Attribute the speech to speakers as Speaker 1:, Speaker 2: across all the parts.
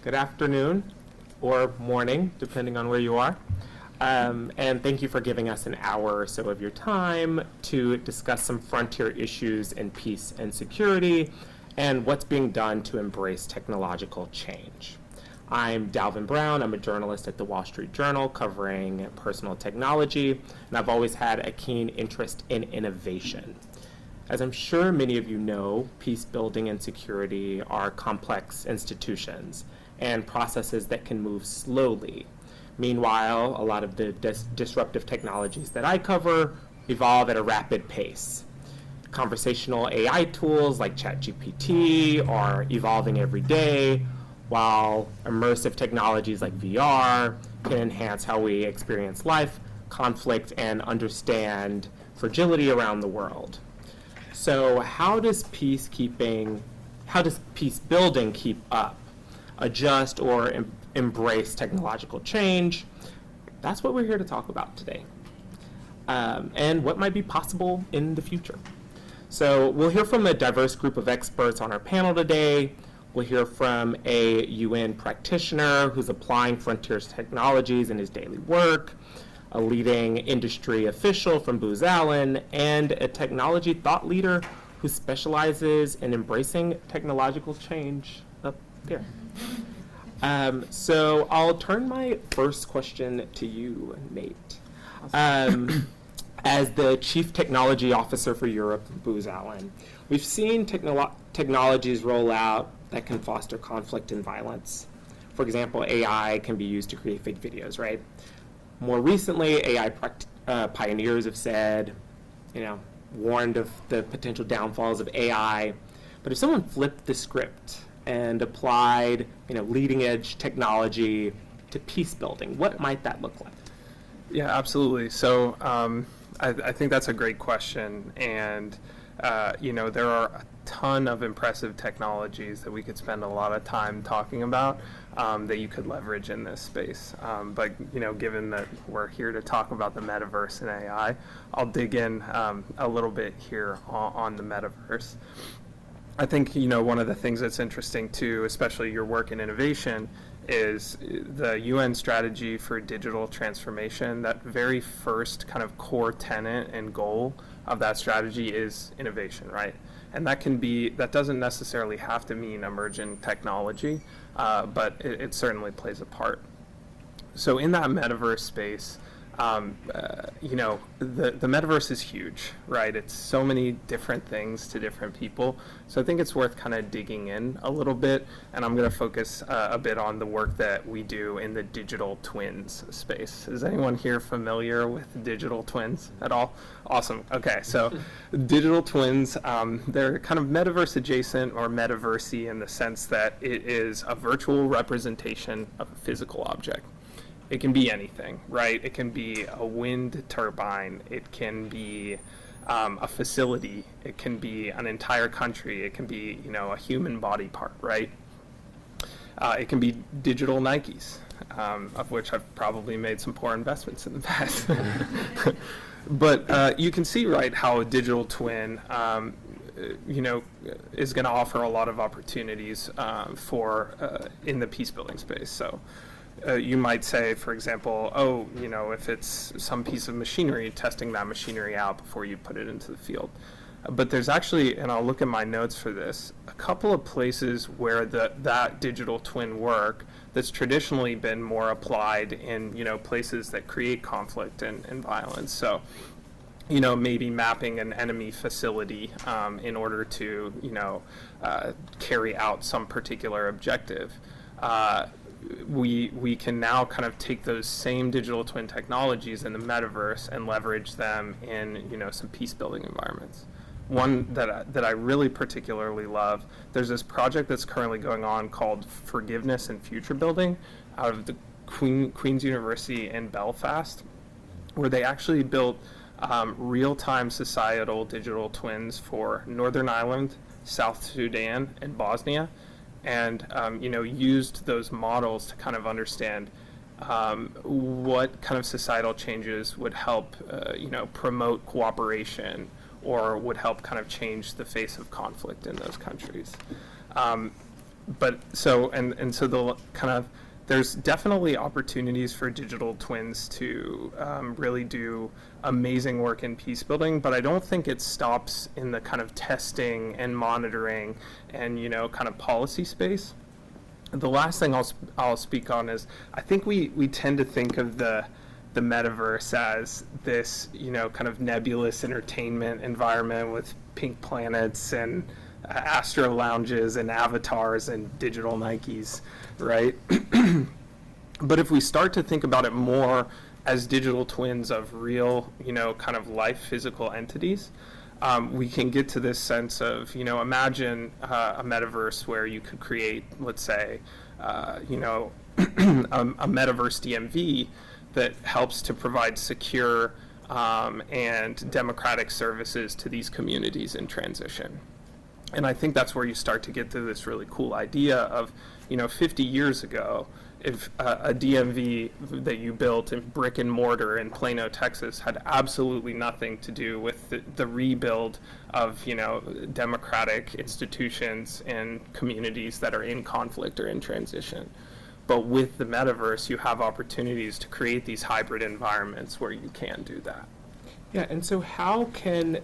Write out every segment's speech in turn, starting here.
Speaker 1: Good afternoon or morning, depending on where you are. And thank you for giving us an hour or so of your time to discuss some frontier issues in peace and security and what's being done to embrace technological change. I'm Dalvin Brown. I'm a journalist at the Wall Street Journal covering personal technology, and I've always had a keen interest in innovation. As I'm sure many of you know, peace building and security are complex institutions and processes that can move slowly. Meanwhile, a lot of the disruptive technologies that I cover evolve at a rapid pace. Conversational AI tools like ChatGPT are evolving every day, while immersive technologies like VR can enhance how we experience life, conflict, and understand fragility around the world. So how does peace building keep up, adjust, or embrace technological change? That's what we're here to talk about today, and what might be possible in the future. So we'll hear from a diverse group of experts on our panel today. We'll hear from a UN practitioner who's applying frontier technologies in his daily work, a leading industry official from Booz Allen, and a technology thought leader who specializes in embracing technological change up there. So I'll turn my first question to you, Nate. As the Chief Technology Officer for Europe, Booz Allen, we've seen technologies roll out that can foster conflict and violence. For example, AI can be used to create fake videos, right? More recently, AI pioneers have said, warned of the potential downfalls of AI. But if someone flipped the script and applied, leading edge technology to peace building, what might that look like?
Speaker 2: Yeah, absolutely. So I think that's a great question. And, there are a ton of impressive technologies that we could spend a lot of time talking about that you could leverage in this space. But, given that we're here to talk about the metaverse and AI, I'll dig in a little bit here on the metaverse. I think, one of the things that's interesting too, especially your work in innovation, is the UN strategy for digital transformation. That very first kind of core tenet and goal of that strategy is innovation, right? And that doesn't necessarily have to mean emerging technology, but it certainly plays a part. So in that metaverse space, the metaverse is huge, right? It's so many different things to different people. So I think it's worth kind of digging in a little bit, and I'm going to focus a bit on the work that we do in the digital twins space. Is anyone here familiar with digital twins at all? Awesome. Okay, so digital twins, they're kind of metaverse adjacent or metaversey in the sense that it is a virtual representation of a physical object. It can be anything, right? It can be a wind turbine. It can be a facility. It can be an entire country. It can be, a human body part, right? It can be digital Nikes, of which I've probably made some poor investments in the past. But you can see, right, how a digital twin, is going to offer a lot of opportunities in the peace building space. So. You might say, for example, if it's some piece of machinery, testing that machinery out before you put it into the field. But there's actually, and I'll look at my notes for this, a couple of places where that digital twin work that's traditionally been more applied in, places that create conflict and violence. So, maybe mapping an enemy facility in order to, carry out some particular objective. We can now kind of take those same digital twin technologies in the metaverse and leverage them in some peace building environments. One that I really particularly love, there's this project that's currently going on called Forgiveness and Future Building out of the Queen's University in Belfast, where they actually built real-time societal digital twins for Northern Ireland, South Sudan, and Bosnia. And used those models to kind of understand what kind of societal changes would help promote cooperation or would help kind of change the face of conflict in those countries. but so the kind of there's definitely opportunities for digital twins to really do amazing work in peace building, but I don't think it stops in the kind of testing and monitoring and kind of policy space. The last thing I'll speak on is I think we tend to think of the metaverse as this kind of nebulous entertainment environment with pink planets and astro lounges and avatars and digital Nikes, right? But if we start to think about it more as digital twins of real, kind of life physical entities, we can get to this sense of, imagine a metaverse where you could create, let's say, a metaverse DMV that helps to provide secure and democratic services to these communities in transition. And I think that's where you start to get to this really cool idea of, 50 years ago, if a DMV that you built in brick and mortar in Plano, Texas, had absolutely nothing to do with the rebuild of, democratic institutions and communities that are in conflict or in transition. But with the metaverse, you have opportunities to create these hybrid environments where you can do that.
Speaker 1: Yeah, and so how can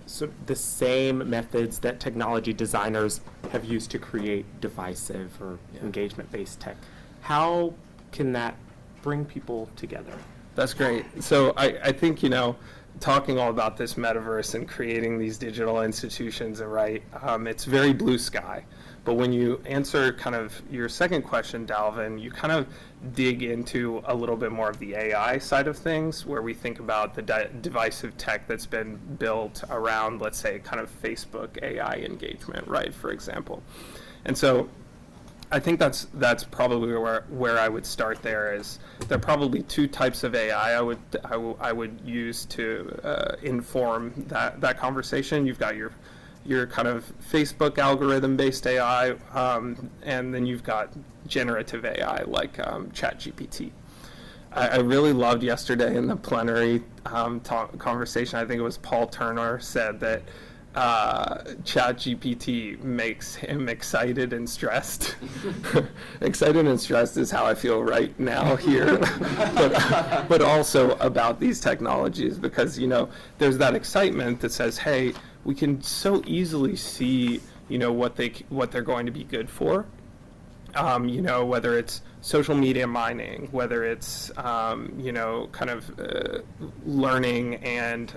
Speaker 1: the same methods that technology designers have used to create divisive or engagement-based tech, how can that bring people together?
Speaker 2: That's great. So I think, talking all about this metaverse and creating these digital institutions, right, it's very blue sky. But when you answer kind of your second question, Dalvin, you kind of dig into a little bit more of the AI side of things, where we think about the divisive tech that's been built around, let's say, kind of Facebook AI engagement, right, for example. And so I think that's probably where I would start there. Is there are probably two types of AI I would use to inform that conversation. You've got your kind of Facebook algorithm-based AI, and then you've got generative AI like ChatGPT. I really loved yesterday in the plenary conversation. I think it was Paul Turner said that ChatGPT makes him excited and stressed. Excited and stressed is how I feel right now here, but also about these technologies, because there's that excitement that says, hey, we can so easily see what they're going to be good for. Whether it's social media mining, whether it's kind of learning and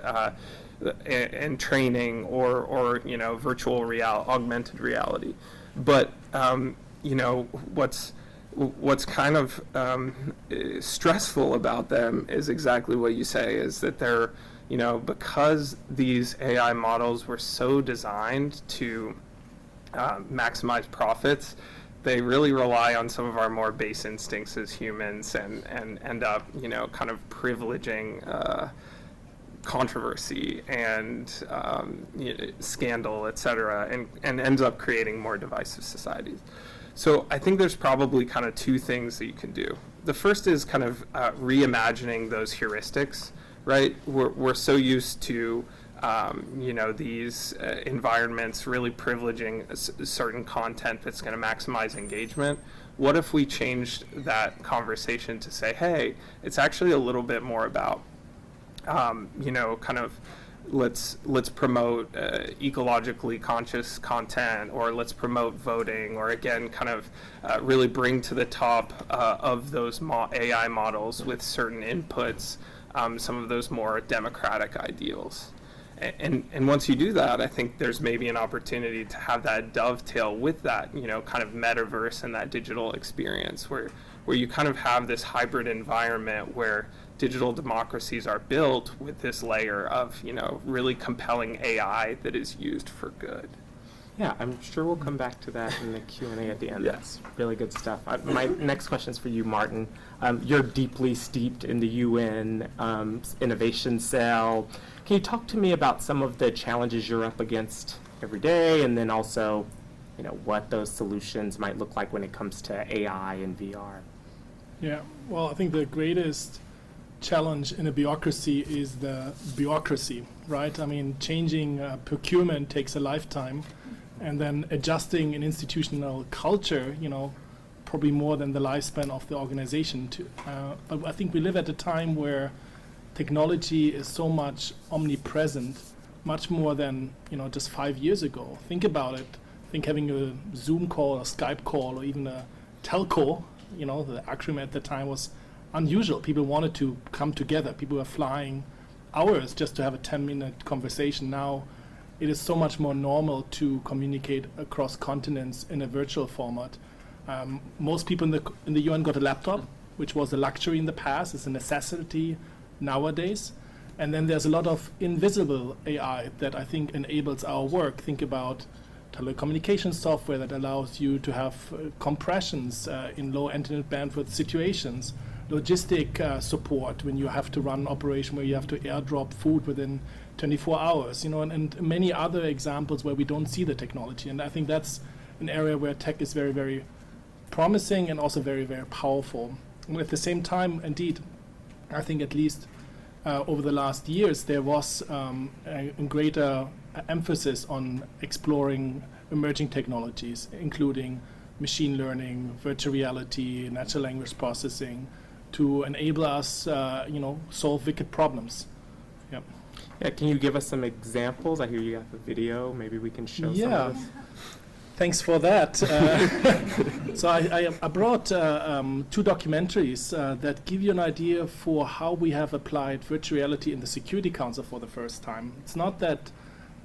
Speaker 2: training, or virtual augmented reality. But what's kind of stressful about them is exactly what you say, is that they're because these AI models were so designed to maximize profits, they really rely on some of our more base instincts as humans, and end up kind of privileging controversy and scandal, etc., and ends up creating more divisive societies. So I think there's probably kind of two things that you can do. The first is kind of reimagining those heuristics, right? We're so used to these environments really privileging certain content that's going to maximize engagement. What if we changed that conversation to say, hey, it's actually a little bit more about kind of let's promote ecologically conscious content, or let's promote voting, or again kind of really bring to the top of those AI models with certain inputs some of those more democratic ideals. And once you do that, I think there's maybe an opportunity to have that dovetail with that kind of metaverse and that digital experience, where you kind of have this hybrid environment where digital democracies are built with this layer of really compelling AI that is used for good.
Speaker 1: Yeah, I'm sure we'll come back to that in the Q&A at the end.
Speaker 2: Yeah.
Speaker 1: That's really good stuff. My next question is for you, Martin. You're deeply steeped in the UN innovation cell. Can you talk to me about some of the challenges you're up against every day, and then also, what those solutions might look like when it comes to AI and VR?
Speaker 3: Yeah, well, I think the greatest challenge in a bureaucracy is the bureaucracy, right? I mean, changing procurement takes a lifetime. and then adjusting an institutional culture, probably more than the lifespan of the organization. But I think we live at a time where technology is so much omnipresent, much more than just 5 years ago. Think about it. Think having a Zoom call, a Skype call, or even a telco. The acronym at the time was unusual. People wanted to come together. People were flying hours just to have a 10-minute conversation. Now it is so much more normal to communicate across continents in a virtual format. Most people in the UN got a laptop, which was a luxury in the past. It's a necessity nowadays. And then there's a lot of invisible AI that I think enables our work. Think about telecommunication software that allows you to have compressions in low internet bandwidth situations, logistic support when you have to run an operation where you have to airdrop food within 24 hours, and many other examples where we don't see the technology. And I think that's an area where tech is very, very promising and also very, very powerful. And at the same time, indeed, I think at least over the last years, there was a greater emphasis on exploring emerging technologies, including machine learning, virtual reality, natural language processing, to enable us, solve wicked problems. Yep.
Speaker 1: Yeah, can you give us some examples? I hear you have a video. Maybe we can show some of this.
Speaker 3: Thanks for that. So I brought 2 documentaries that give you an idea for how we have applied virtual reality in the Security Council for the first time. It's not that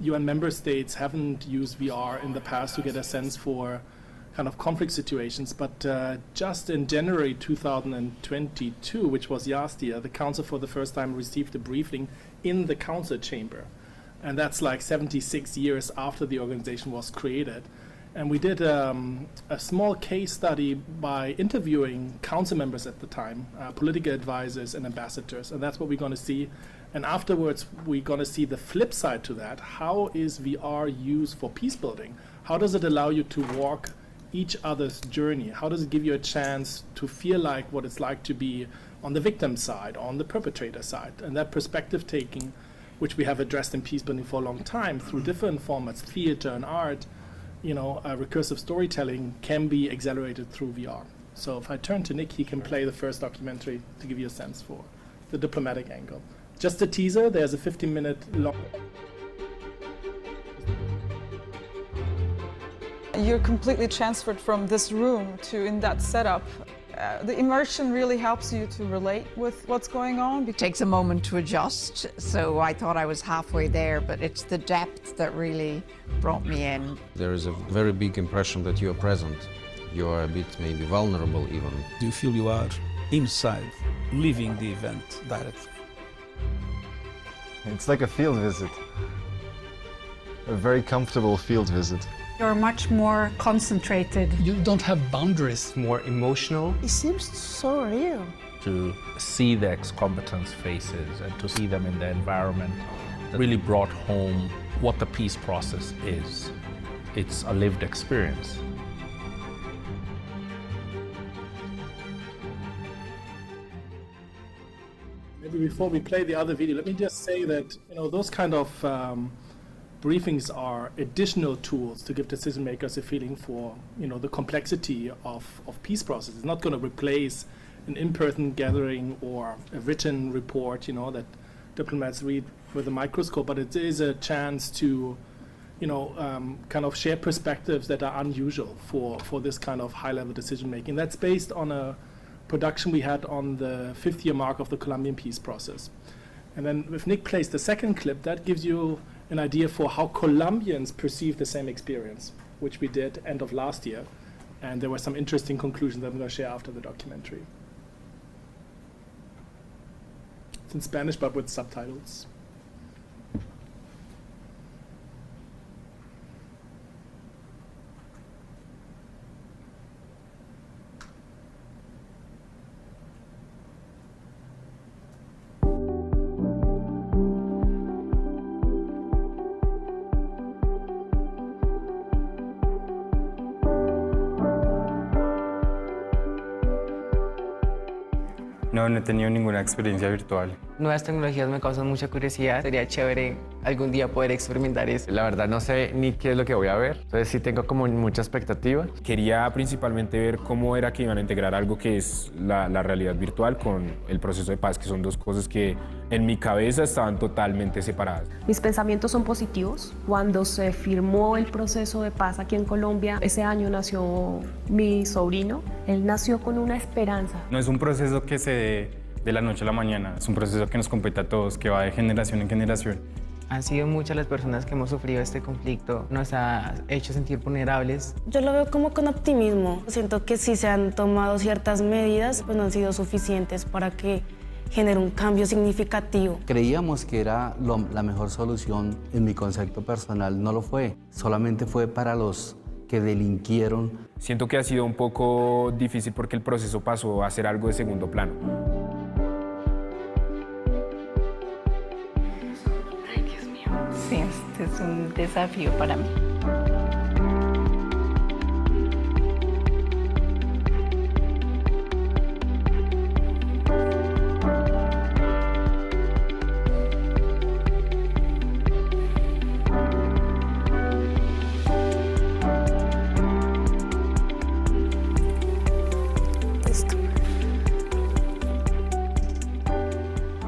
Speaker 3: UN member states haven't used VR in the past to get a sense for kind of conflict situations, but just in January 2022, which was last year, the Council for the first time received a briefing in the Council chamber. And that's like 76 years after the organization was created. And we did a small case study by interviewing council members at the time, political advisors and ambassadors, and that's what we're going to see. And afterwards, we're going to see the flip side to that. How is VR used for peace building? How does it allow you to walk each other's journey? How does it give you a chance to feel like what it's like to be on the victim side, on the perpetrator side? And that perspective taking, which we have addressed in peace building for a long time through different formats, theater and art, recursive storytelling can be accelerated through VR. So if I turn to Nick, he can play the first documentary to give you a sense for the diplomatic angle. Just a teaser, there's a 15-minute long...
Speaker 4: You're completely transferred from this room to in that setup. The immersion really helps you to relate with what's going on.
Speaker 5: It takes a moment to adjust, so I thought I was halfway there, but it's the depth that really brought me in.
Speaker 6: There is a very big impression that you are present. You are a bit maybe vulnerable even.
Speaker 7: You feel you are inside, living the event directly.
Speaker 8: It's like a field visit, a very comfortable field visit.
Speaker 9: You're much more concentrated.
Speaker 7: You don't have boundaries.
Speaker 10: More emotional.
Speaker 11: It seems so real.
Speaker 12: To see the ex-combatants' faces and to see them in the environment really brought home what the peace process is. It's a lived experience.
Speaker 3: Maybe before we play the other video, let me just say that those kind of briefings are additional tools to give decision makers a feeling for the complexity of peace process. It's not going to replace an in-person gathering or a written report that diplomats read with a microscope, but it is a chance to kind of share perspectives that are unusual for this kind of high-level decision making. That's based on a production we had on the 5th year mark of the Colombian peace process. And then if Nick plays the second clip, that gives you an idea for how Colombians perceive the same experience, which we did end of last year. And there were some interesting conclusions that I'm going to share after the documentary. It's in Spanish, but with subtitles.
Speaker 10: No, no he tenido ninguna experiencia virtual.
Speaker 13: Nuevas tecnologías me causan mucha curiosidad. Sería chévere algún día poder experimentar eso.
Speaker 14: La verdad no sé ni qué es lo que voy a ver, entonces sí tengo como mucha expectativa.
Speaker 15: Quería principalmente ver cómo era que iban a integrar algo que es la realidad virtual con el proceso de paz, que son dos cosas que en mi cabeza estaban totalmente separadas.
Speaker 16: Mis pensamientos son positivos. Cuando se firmó el proceso de paz aquí en Colombia, ese año nació mi sobrino. Él nació con una esperanza.
Speaker 10: No es un proceso que se dé de la noche a la mañana, es un proceso que nos compete a todos, que va de generación en generación.
Speaker 13: Han sido muchas las personas que hemos sufrido este conflicto, nos ha hecho sentir vulnerables.
Speaker 17: Yo lo veo como con optimismo. Siento que sí se han tomado ciertas medidas, pues no han sido suficientes para que genere un cambio significativo.
Speaker 18: Creíamos que era la mejor solución, en mi concepto personal no lo fue, solamente fue para los que delinquieron.
Speaker 15: Siento que ha sido un poco difícil porque el proceso pasó a ser algo de segundo plano.
Speaker 19: Ay, Dios mío. Sí, este es un desafío para mí.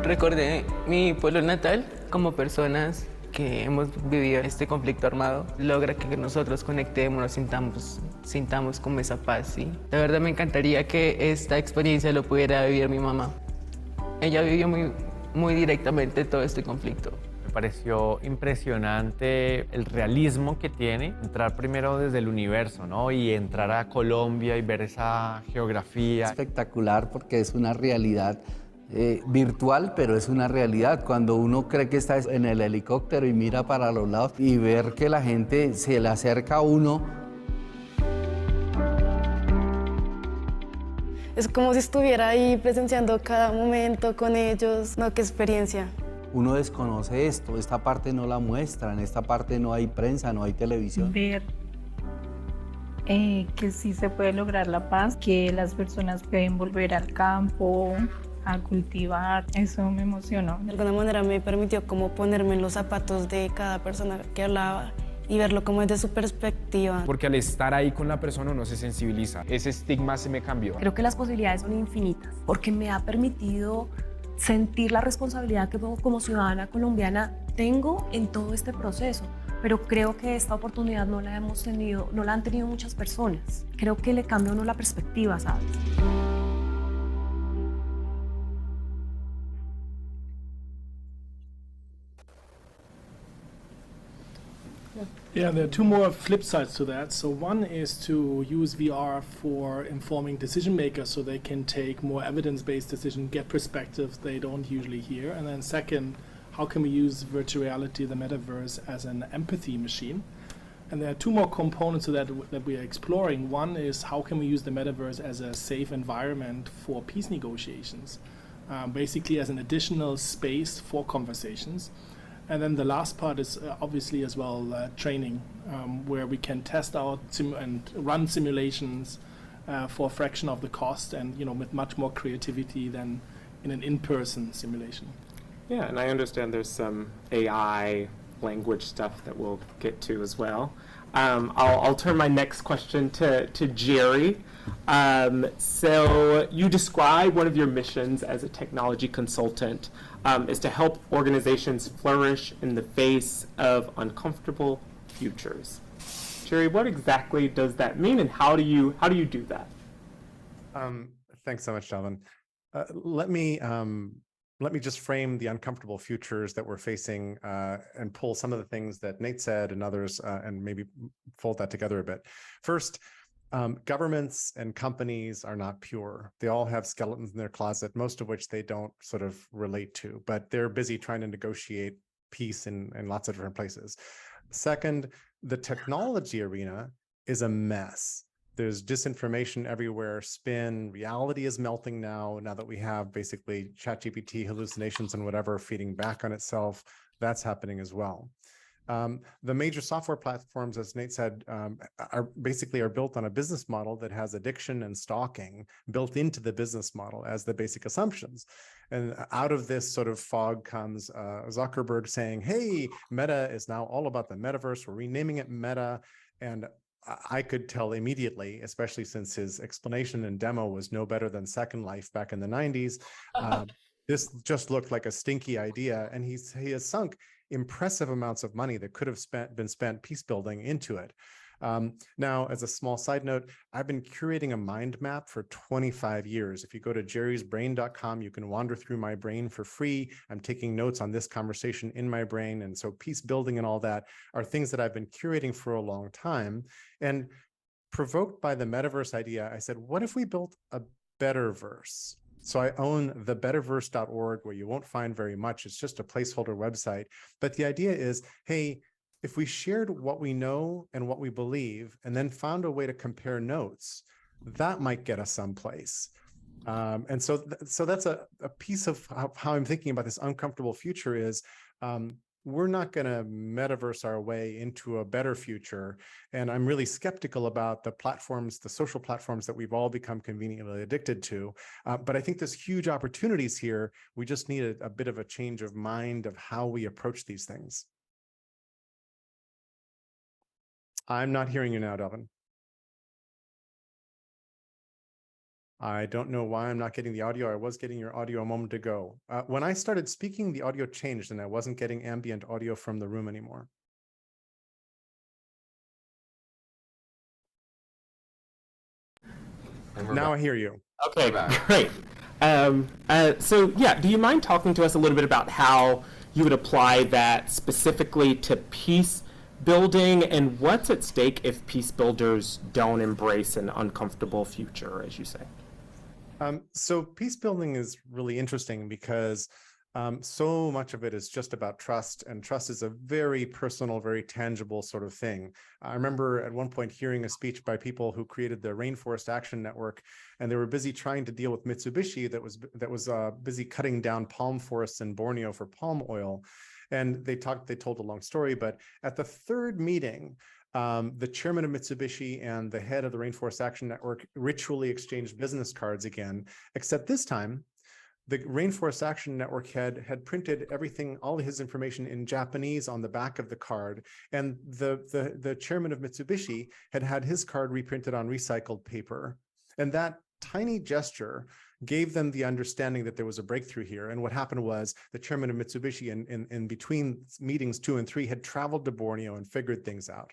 Speaker 13: Recordé mi pueblo natal como personas que hemos vivido este conflicto armado. Logra que nosotros conectemos, nos sintamos como esa paz. ¿Sí? De verdad me encantaría que esta experiencia lo pudiera vivir mi mamá. Ella vivió muy directamente todo este conflicto.
Speaker 14: Me pareció impresionante el realismo que tiene, entrar primero desde el universo, ¿no? Y entrar a Colombia y ver esa geografía.
Speaker 18: Espectacular porque es una realidad virtual, pero es una realidad. Cuando uno cree que está en el helicóptero y mira para los lados y ver que la gente se le acerca a uno.
Speaker 17: Es como si estuviera ahí presenciando cada momento con ellos. No, qué experiencia.
Speaker 18: Uno desconoce esto, esta parte no la muestran, esta parte no hay prensa, no hay televisión.
Speaker 19: Ver que sí se puede lograr la paz, que las personas pueden volver al campo, a cultivar, eso me emocionó.
Speaker 17: De alguna manera me permitió como ponerme en los zapatos de cada persona que hablaba y verlo como desde su perspectiva.
Speaker 15: Porque al estar ahí con la persona uno se sensibiliza. Ese estigma se me cambió.
Speaker 16: Creo que las posibilidades son infinitas porque me ha permitido sentir la responsabilidad que como ciudadana colombiana tengo en todo este proceso. Pero creo que esta oportunidad no la han tenido muchas personas. Creo que le cambia a uno la perspectiva, ¿sabes?
Speaker 3: Yeah, there are two more flip sides to that. So one is to use VR for informing decision makers so they can take more evidence-based decisions, get perspectives they don't usually hear. And then second, how can we use virtual reality, the metaverse, as an empathy machine? And there are two more components to that that we are exploring. One is how can we use the metaverse as a safe environment for peace negotiations, basically as an additional space for conversations. And then the last part is obviously as well training, where we can test out and run simulations for a fraction of the cost, and with much more creativity than in an in-person simulation.
Speaker 1: Yeah, and I understand there's some AI language stuff that we'll get to as well. I'll turn my next question to Jerry. So you describe one of your missions as a technology consultant is to help organizations flourish in the face of uncomfortable futures. Jerry, what exactly does that mean, and how do you do that?
Speaker 20: Thanks so much, Dalvin. Let me just frame the uncomfortable futures that we're facing and pull some of the things that Nate said and others and maybe fold that together a bit. First, governments and companies are not pure. They all have skeletons in their closet, most of which they don't sort of relate to, but they're busy trying to negotiate peace in lots of different places. Second, the technology arena is a mess. There's disinformation everywhere, spin, reality is melting now that we have basically ChatGPT hallucinations and whatever feeding back on itself. That's happening as well. The major software platforms, as Nate said, are built on a business model that has addiction and stalking built into the business model as the basic assumptions. And out of this sort of fog comes Zuckerberg saying, hey, Meta is now all about the metaverse. We're renaming it Meta. And I could tell immediately, especially since his explanation and demo was no better than Second Life back in the 90s. This just looked like a stinky idea. And he has sunk impressive amounts of money that could have been spent peace building into it. Now, as a small side note, I've been curating a mind map for 25 years. If you go to jerrysbrain.com, you can wander through my brain for free. I'm taking notes on this conversation in my brain. And so peace building and all that are things that I've been curating for a long time. And provoked by the metaverse idea, I said, what if we built a better verse? So I own thebetterverse.org, where you won't find very much. It's just a placeholder website. But the idea is, hey, if we shared what we know and what we believe, and then found a way to compare notes, that might get us someplace. And so that's a piece of how I'm thinking about this uncomfortable future is, we're not going to metaverse our way into a better future. And I'm really skeptical about the platforms, the social platforms that we've all become conveniently addicted to. But I think there's huge opportunities here. We just need a bit of a change of mind of how we approach these things. I'm not hearing you now, Delvin. I don't know why I'm not getting the audio. I was getting your audio a moment ago. When I started speaking, the audio changed and I wasn't getting ambient audio from the room anymore. Now I hear you.
Speaker 1: Okay, great. So yeah, do you mind talking to us a little bit about how you would apply that specifically to peace building, and what's at stake if peace builders don't embrace an uncomfortable future, as you say?
Speaker 20: So peace building is really interesting because so much of it is just about trust, and trust is a very personal, very tangible sort of thing. I remember at one point hearing a speech by people who created the Rainforest Action Network, and they were busy trying to deal with Mitsubishi that was busy cutting down palm forests in Borneo for palm oil. And they told a long story, but at the third meeting, the chairman of Mitsubishi and the head of the Rainforest Action Network ritually exchanged business cards again, except this time, the Rainforest Action Network head had printed everything, all his information in Japanese on the back of the card, and the chairman of Mitsubishi had his card reprinted on recycled paper. And that tiny gesture gave them the understanding that there was a breakthrough here. And what happened was the chairman of Mitsubishi in between meetings 2 and 3 had traveled to Borneo and figured things out.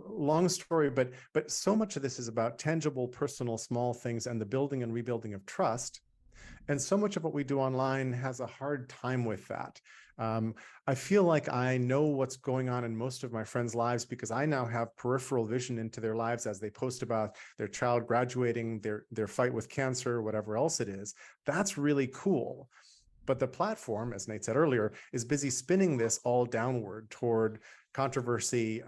Speaker 20: Long story, but so much of this is about tangible, personal, small things and the building and rebuilding of trust. And so much of what we do online has a hard time with that. I feel like I know what's going on in most of my friends' lives because I now have peripheral vision into their lives as they post about their child graduating, their fight with cancer, whatever else it is. That's really cool. But the platform, as Nate said earlier, is busy spinning this all downward toward controversy,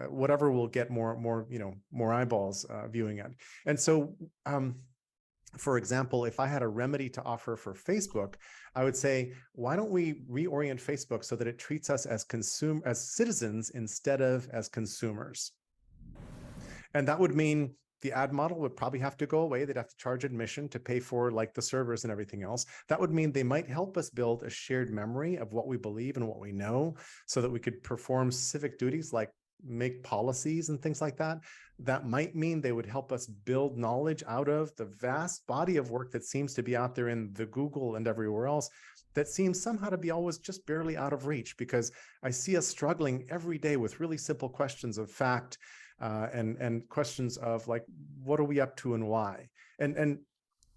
Speaker 20: whatever will get more eyeballs viewing it. And so, for example, if I had a remedy to offer for Facebook, I would say, why don't we reorient Facebook so that it treats us as citizens instead of as consumers? And that would mean the ad model would probably have to go away. They'd have to charge admission to pay for like the servers and everything else. That would mean they might help us build a shared memory of what we believe and what we know so that we could perform civic duties like make policies and things like that. That might mean they would help us build knowledge out of the vast body of work that seems to be out there in the Google and everywhere else that seems somehow to be always just barely out of reach, because I see us struggling every day with really simple questions of fact and questions of like, what are we up to and why? And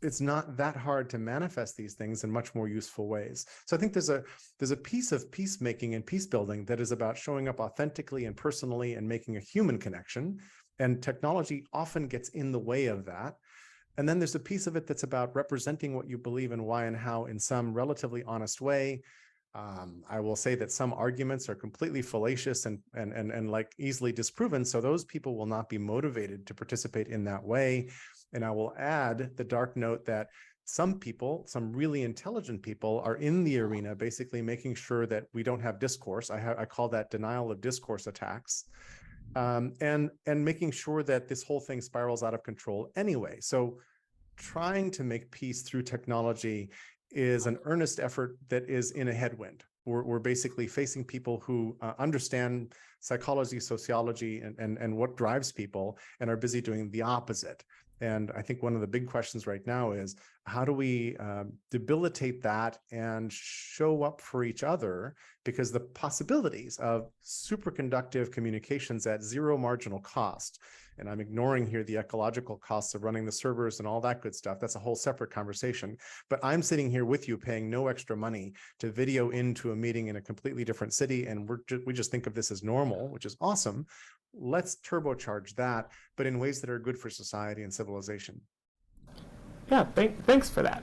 Speaker 20: it's not that hard to manifest these things in much more useful ways. So I think there's a piece of peacemaking and peace building that is about showing up authentically and personally and making a human connection. And technology often gets in the way of that. And then there's a piece of it that's about representing what you believe and why and how in some relatively honest way. I will say that some arguments are completely fallacious and like easily disproven. So those people will not be motivated to participate in that way. And I will add the dark note that some people, some really intelligent people, are in the arena basically making sure that we don't have discourse. I call that denial of discourse attacks, and making sure that this whole thing spirals out of control anyway. So trying to make peace through technology is an earnest effort that is in a headwind. We're basically facing people who understand psychology, sociology, and what drives people, and are busy doing the opposite. And I think one of the big questions right now is, how do we debilitate that and show up for each other? Because the possibilities of superconductive communications at zero marginal cost, and I'm ignoring here the ecological costs of running the servers and all that good stuff. That's a whole separate conversation. But I'm sitting here with you paying no extra money to video into a meeting in a completely different city, and we just think of this as normal, which is awesome. Let's turbocharge that, but in ways that are good for society and civilization.
Speaker 1: Yeah, thanks for that.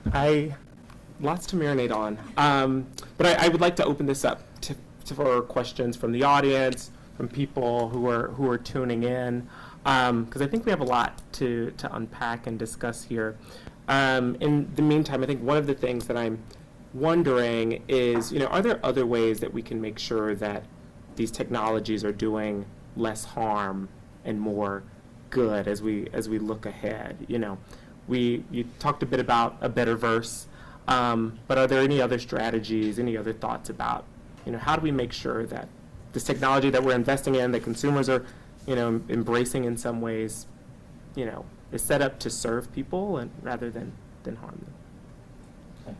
Speaker 1: Lots to marinate on. But I would like to open this up for questions from the audience, from people who are tuning in, because I think we have a lot to unpack and discuss here. In the meantime, I think one of the things that I'm wondering is, are there other ways that we can make sure that these technologies are doing less harm and more good as we look ahead? You talked a bit about a Metaverse, but are there any other strategies, any other thoughts about, how do we make sure that this technology that we're investing in, that consumers are, embracing in some ways, is set up to serve people and rather than harm them?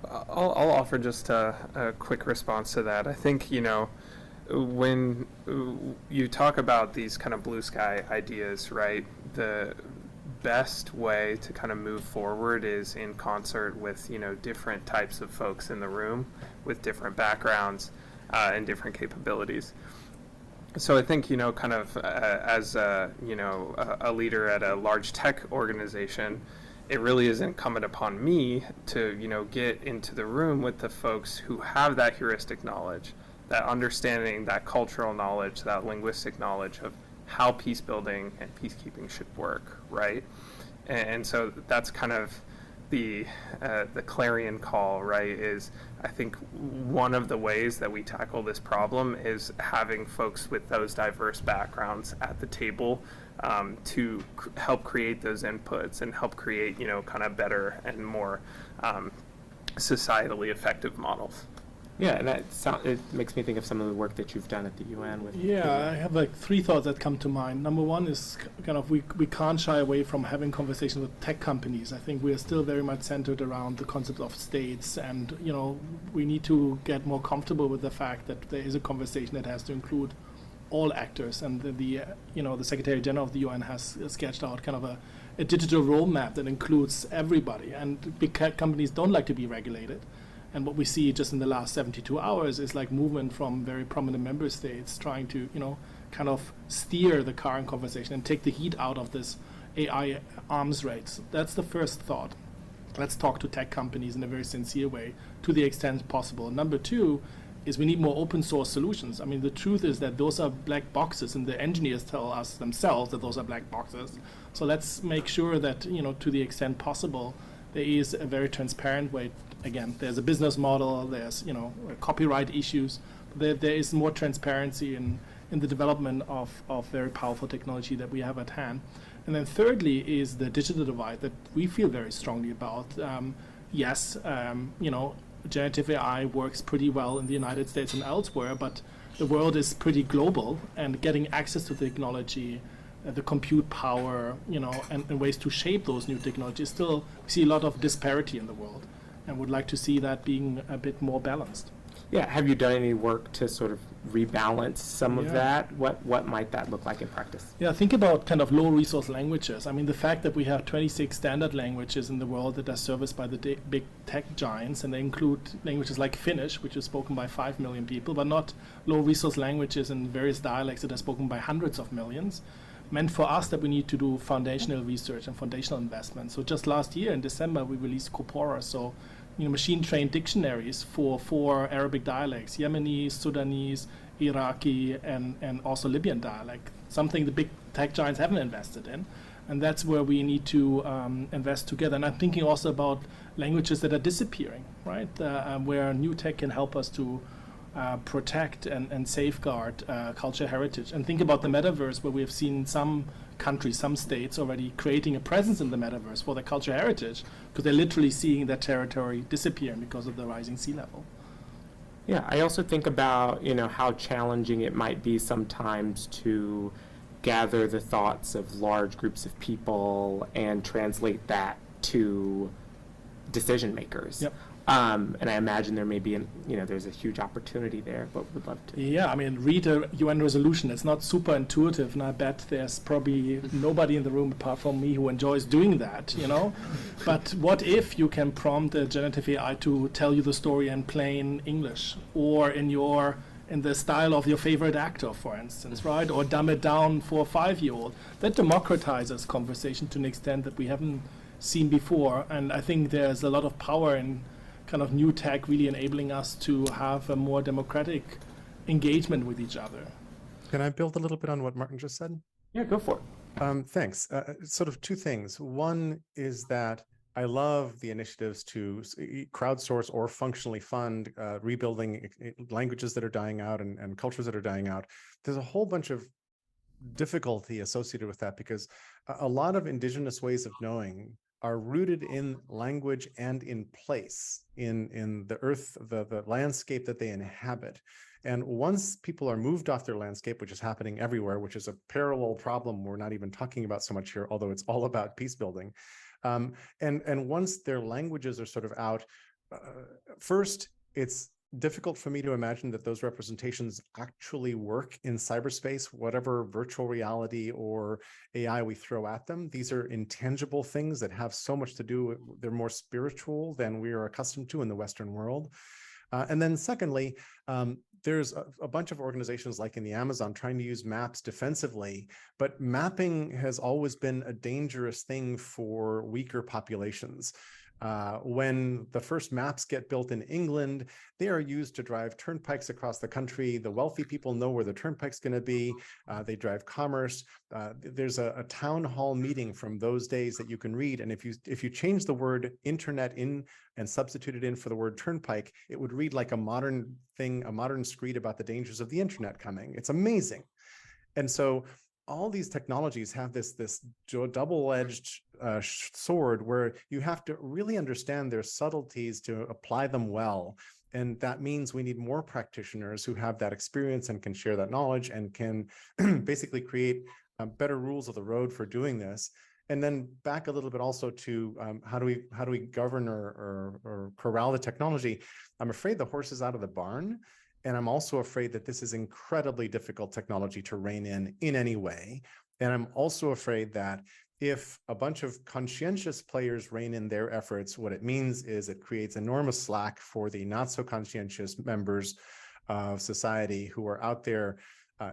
Speaker 2: I'll offer just a quick response to that. I think, when you talk about these kind of blue sky ideas, right, the best way to kind of move forward is in concert with, different types of folks in the room with different backgrounds and different capabilities. So I think, kind of as a leader at a large tech organization, it really is incumbent upon me to, get into the room with the folks who have that heuristic knowledge, that understanding, that cultural knowledge, that linguistic knowledge of how peace building and peacekeeping should work, right? And so that's kind of the clarion call, right? Is I think one of the ways that we tackle this problem is having folks with those diverse backgrounds at the table to help create those inputs and help create, kind of better and more societally effective models.
Speaker 1: Yeah, and it makes me think of some of the work that you've done at the UN with.
Speaker 3: Yeah, I have like three thoughts that come to mind. Number one is kind of we can't shy away from having conversations with tech companies. I think we are still very much centered around the concept of states, and we need to get more comfortable with the fact that there is a conversation that has to include all actors. And the Secretary General of the UN has sketched out kind of a digital roadmap that includes everybody. And big companies don't like to be regulated. And what we see just in the last 72 hours is like movement from very prominent member states trying to, kind of steer the current conversation and take the heat out of this AI arms race. That's the first thought. Let's talk to tech companies in a very sincere way to the extent possible. Number two is we need more open source solutions. I mean, the truth is that those are black boxes, and the engineers tell us themselves that those are black boxes. So let's make sure that, to the extent possible, there is a very transparent way. Again, there's a business model, there's copyright issues. There is more transparency in the development of very powerful technology that we have at hand. And then thirdly is the digital divide that we feel very strongly about. Yes, generative AI works pretty well in the United States and elsewhere, but the world is pretty global, and getting access to technology, the compute power, and ways to shape those new technologies, still we see a lot of disparity in the world, and would like to see that being a bit more balanced.
Speaker 1: Yeah, have you done any work to sort of rebalance some of that? What might that look like in practice?
Speaker 3: Yeah, think about kind of low resource languages. I mean, the fact that we have 26 standard languages in the world that are serviced by the big tech giants, and they include languages like Finnish, which is spoken by 5 million people, but not low resource languages in various dialects that are spoken by hundreds of millions, meant for us that we need to do foundational research and foundational investment. So just last year in December, we released Corpora, so machine-trained dictionaries for 4 Arabic dialects: Yemeni, Sudanese, Iraqi, and also Libyan dialect, something the big tech giants haven't invested in. And that's where we need to invest together. And I'm thinking also about languages that are disappearing, right? Where new tech can help us to protect and safeguard culture heritage. And think about the metaverse, where we have seen some countries, some states already creating a presence in the metaverse for their culture heritage, because they're literally seeing their territory disappearing because of the rising sea level.
Speaker 1: Yeah, I also think about, how challenging it might be sometimes to gather the thoughts of large groups of people and translate that to decision makers.
Speaker 3: Yep.
Speaker 1: And I imagine there may be, there's a huge opportunity there, but would love to.
Speaker 3: Yeah, I mean, read a UN resolution. It's not super intuitive, and I bet there's probably nobody in the room apart from me who enjoys doing that, But what if you can prompt a generative AI to tell you the story in plain English, or in the style of your favorite actor, for instance, right? Or dumb it down for a 5-year-old. That democratizes conversation to an extent that we haven't seen before. And I think there's a lot of power in kind of new tech really enabling us to have a more democratic engagement with each other.
Speaker 20: Can I build a little bit on what Martin just said?
Speaker 1: Yeah, go for it.
Speaker 20: Thanks. Sort of two things. One is that I love the initiatives to crowdsource or functionally fund rebuilding languages that are dying out and cultures that are dying out. There's a whole bunch of difficulty associated with that, because a lot of indigenous ways of knowing are rooted in language and in place, in the earth, the landscape that they inhabit. And once people are moved off their landscape, which is happening everywhere, which is a parallel problem we're not even talking about so much here, although it's all about peace building. And once their languages are sort of out, first, it's difficult for me to imagine that those representations actually work in cyberspace, whatever virtual reality or AI we throw at them. These are intangible things that have so much to do, they're more spiritual than we are accustomed to in the Western world. And then secondly, there's a bunch of organizations like in the Amazon trying to use maps defensively, but mapping has always been a dangerous thing for weaker populations. When the first maps get built in England, they are used to drive turnpikes across the country. The wealthy people know where the turnpike's going to be. They drive commerce. There's a town hall meeting from those days that you can read. And if you change the word internet in and substitute it in for the word turnpike, it would read like a modern thing, a modern screed about the dangers of the internet coming. It's amazing. And so all these technologies have this double-edged sword where you have to really understand their subtleties to apply them well. And that means we need more practitioners who have that experience and can share that knowledge and can basically create better rules of the road for doing this. And then back a little bit also to how do we govern or corral the technology? I'm afraid the horse is out of the barn. And I'm also afraid that this is incredibly difficult technology to rein in any way. And I'm also afraid that if a bunch of conscientious players rein in their efforts, what it means is it creates enormous slack for the not so conscientious members of society who are out there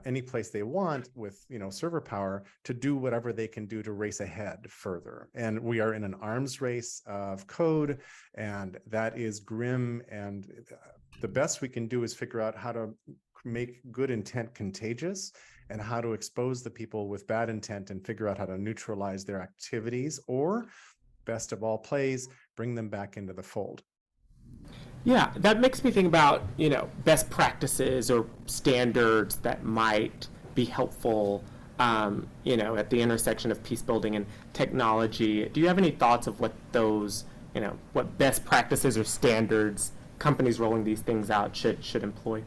Speaker 20: any place they want with server power to do whatever they can do to race ahead further. And we are in an arms race of code, and that is grim. And the best we can do is figure out how to make good intent contagious and how to expose the people with bad intent and figure out how to neutralize their activities, or best of all plays, bring them back into the fold.
Speaker 1: Yeah, that makes me think about, best practices or standards that might be helpful, at the intersection of peace building and technology. Do you have any thoughts of what those, what best practices or standards companies rolling these things out should employ?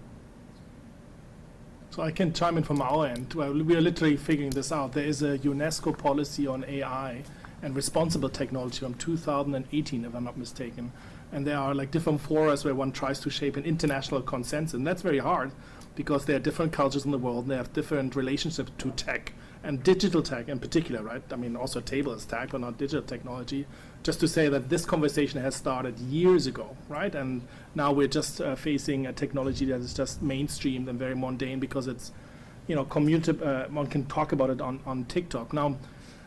Speaker 3: So I can chime in from our end. Well, we are literally figuring this out. There is a UNESCO policy on AI and responsible technology from 2018, if I'm not mistaken. And there are like different forums where one tries to shape an international consensus. And that's very hard because there are different cultures in the world and they have different relationships to tech and digital tech in particular, right? I mean, also table is tech, but not digital technology. Just to say that this conversation has started years ago, right? And now we're just facing a technology that is just mainstreamed and very mundane because it's, one can talk about it on TikTok. Now,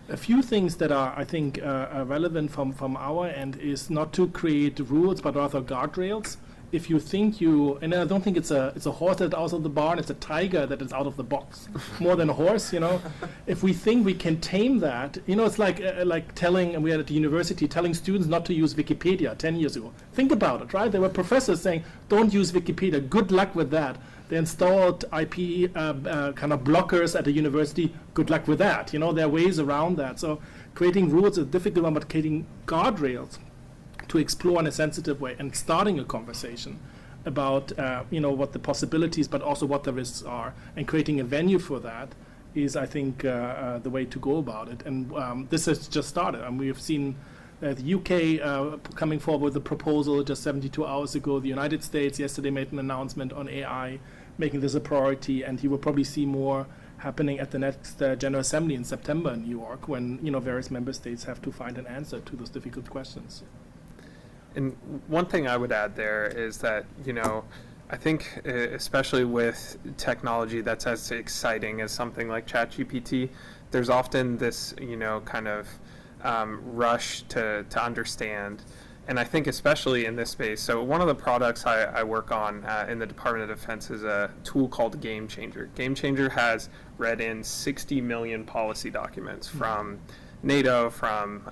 Speaker 3: a few things that are, I think, relevant from our end is not to create rules, but rather guardrails. if you think you, and I don't think it's a horse that's out of the barn, it's a tiger that is out of the box, more than a horse, you know. If we think we can tame that, you know, it's like telling, and we had at the university, telling students not to use Wikipedia 10 years ago. Think about it, right? There were professors saying, don't use Wikipedia, good luck with that. They installed IP kind of blockers at the university, good luck with that. You know, there are ways around that. So creating rules is a difficult one, but creating guardrails to explore in a sensitive way and starting a conversation about you know, what the possibilities but also what the risks are, and creating a venue for that is, I think, the way to go about it. And this has just started, and we have seen the UK coming forward with a proposal just 72 hours ago. The United States yesterday made an announcement on AI, making this a priority, and you will probably see more happening at the next General Assembly in September in New York, when, you know, various member states have to find an answer to those difficult questions.
Speaker 2: And one thing I would add there is that, you know, I think especially with technology that's as exciting as something like ChatGPT, there's often this, you know, kind of rush to understand. And I think especially in this space, so one of the products I work on in the Department of Defense is a tool called Game Changer. Game Changer has read in 60 million policy documents from NATO, from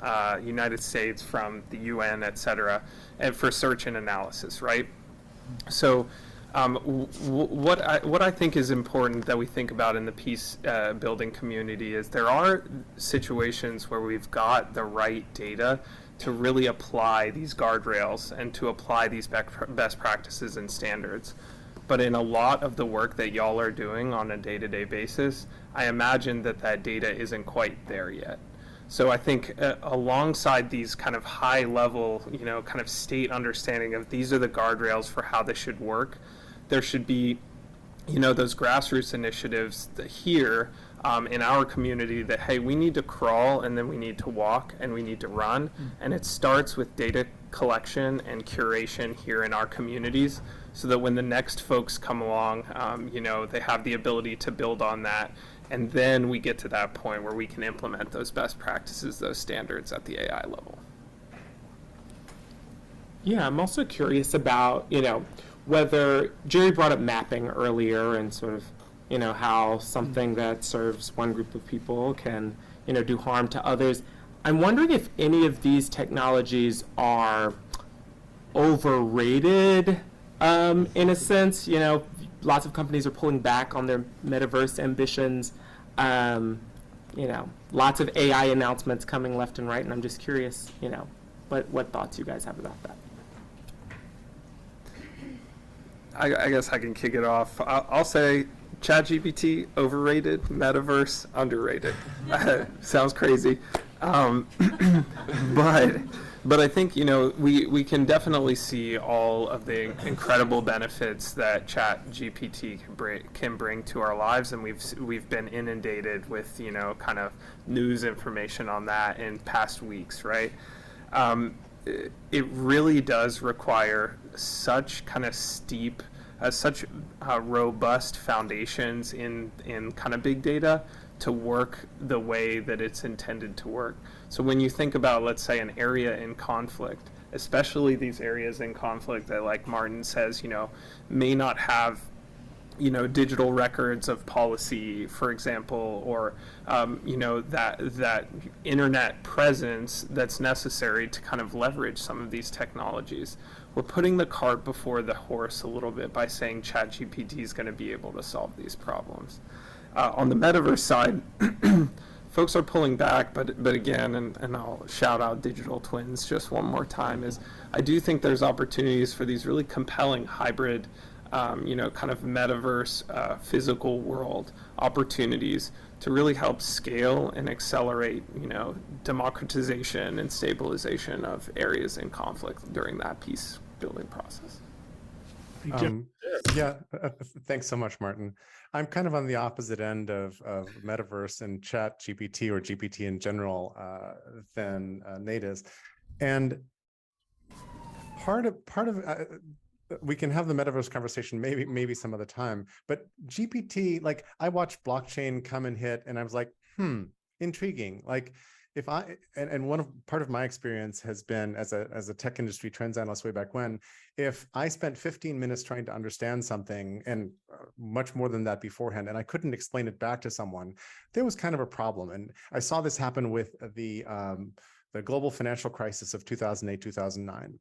Speaker 2: United States, from the UN, et cetera, and for search and analysis, right? So what I think is important that we think about in the peace building community is there are situations where we've got the right data to really apply these guardrails and to apply these best practices and standards. But in a lot of the work that y'all are doing on a day-to-day basis, I imagine that data isn't quite there yet. So I think alongside these kind of high level, you know, kind of state understanding of these are the guardrails for how this should work, there should be, you know, those grassroots initiatives here in our community that, hey, we need to crawl and then we need to walk and we need to run. And it starts with data collection and curation here in our communities, so that when the next folks come along, you know, they have the ability to build on that. And then we get to that point where we can implement those best practices, those standards at the AI level.
Speaker 1: Yeah, I'm also curious about, you know, whether Jerry brought up mapping earlier and sort of, you know, how something that serves one group of people can, you know, do harm to others. I'm wondering if any of these technologies are overrated in a sense. You know, lots of companies are pulling back on their metaverse ambitions. You know, lots of AI announcements coming left and right, and I'm just curious, you know, what thoughts you guys have about that.
Speaker 2: I guess I can kick it off. I'll say ChatGPT, overrated. Metaverse, underrated. Sounds crazy. But I think, you know, we can definitely see all of the incredible benefits that ChatGPT can bring to our lives, and we've been inundated with, you know, kind of news information on that in past weeks, right? It really does require such kind of steep, such robust foundations in kind of big data to work the way that it's intended to work. So when you think about, let's say, an area in conflict, especially these areas in conflict that, like Martin says, you know, may not have, you know, digital records of policy, for example, or, you know, that internet presence that's necessary to kind of leverage some of these technologies. We're putting the cart before the horse a little bit by saying ChatGPT is going to be able to solve these problems. On the metaverse side, folks are pulling back, but again, and I'll shout out digital twins just one more time, is I do think there's opportunities for these really compelling hybrid, you know, kind of metaverse, physical world opportunities to really help scale and accelerate, you know, democratization and stabilization of areas in conflict during that peace building process.
Speaker 20: Yeah, thanks so much, Martin. I'm kind of on the opposite end of Metaverse and ChatGPT or GPT in general than Nate is, and part of we can have the Metaverse conversation maybe some other time. But GPT, like I watched blockchain come and hit, and I was like, intriguing. Like part of my experience has been as a tech industry trends analyst way back when, if I spent 15 minutes trying to understand something and much more than that beforehand, and I couldn't explain it back to someone, there was kind of a problem. And I saw this happen with the global financial crisis of 2008, 2009.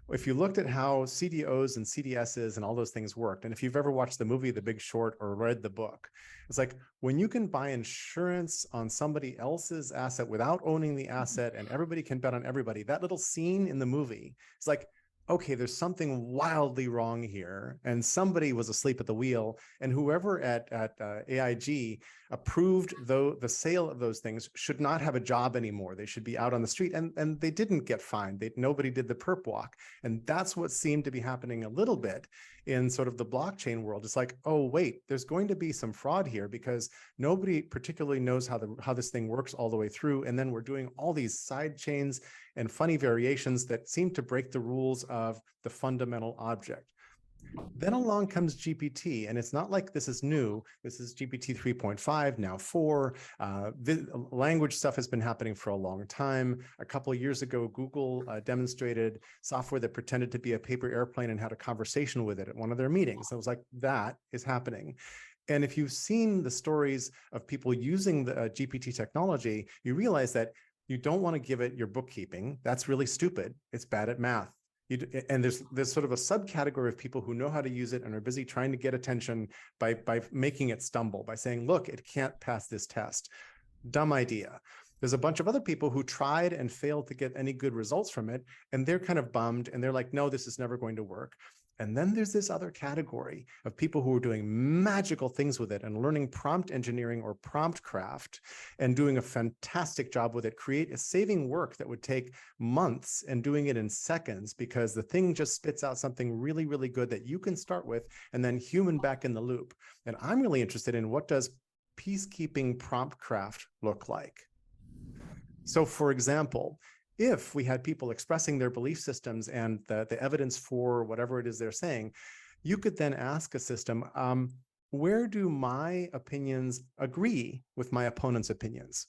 Speaker 20: If you looked at how CDOs and CDSs and all those things worked, and if you've ever watched the movie The Big Short or read the book, it's like when you can buy insurance on somebody else's asset without owning the asset and everybody can bet on everybody, that little scene in the movie is like, okay, there's something wildly wrong here, and somebody was asleep at the wheel, and whoever at AIG approved the sale of those things should not have a job anymore. They should be out on the street, and they didn't get fined. Nobody did the perp walk, and that's what seemed to be happening a little bit in sort of the blockchain world. It's like, oh wait, there's going to be some fraud here because nobody particularly knows how this thing works all the way through, and then we're doing all these side chains and funny variations that seem to break the rules of the fundamental object. Then along comes GPT, and it's not like this is new. This is GPT 3.5, now 4. Language stuff has been happening for a long time. A couple of years ago, Google demonstrated software that pretended to be a paper airplane and had a conversation with it at one of their meetings. I was like, that is happening. And if you've seen the stories of people using the GPT technology, you realize that you don't want to give it your bookkeeping. That's really stupid. It's bad at math. And there's sort of a subcategory of people who know how to use it and are busy trying to get attention by making it stumble, by saying, look, it can't pass this test. Dumb idea. There's a bunch of other people who tried and failed to get any good results from it, and they're kind of bummed, and they're like, no, this is never going to work. And then there's this other category of people who are doing magical things with it and learning prompt engineering or prompt craft and doing a fantastic job with it, saving work that would take months and doing it in seconds because the thing just spits out something really, really good that you can start with and then human back in the loop. And I'm really interested in what does peacekeeping prompt craft look like? So for example, if we had people expressing their belief systems and the evidence for whatever it is they're saying, you could then ask a system, where do my opinions agree with my opponent's opinions?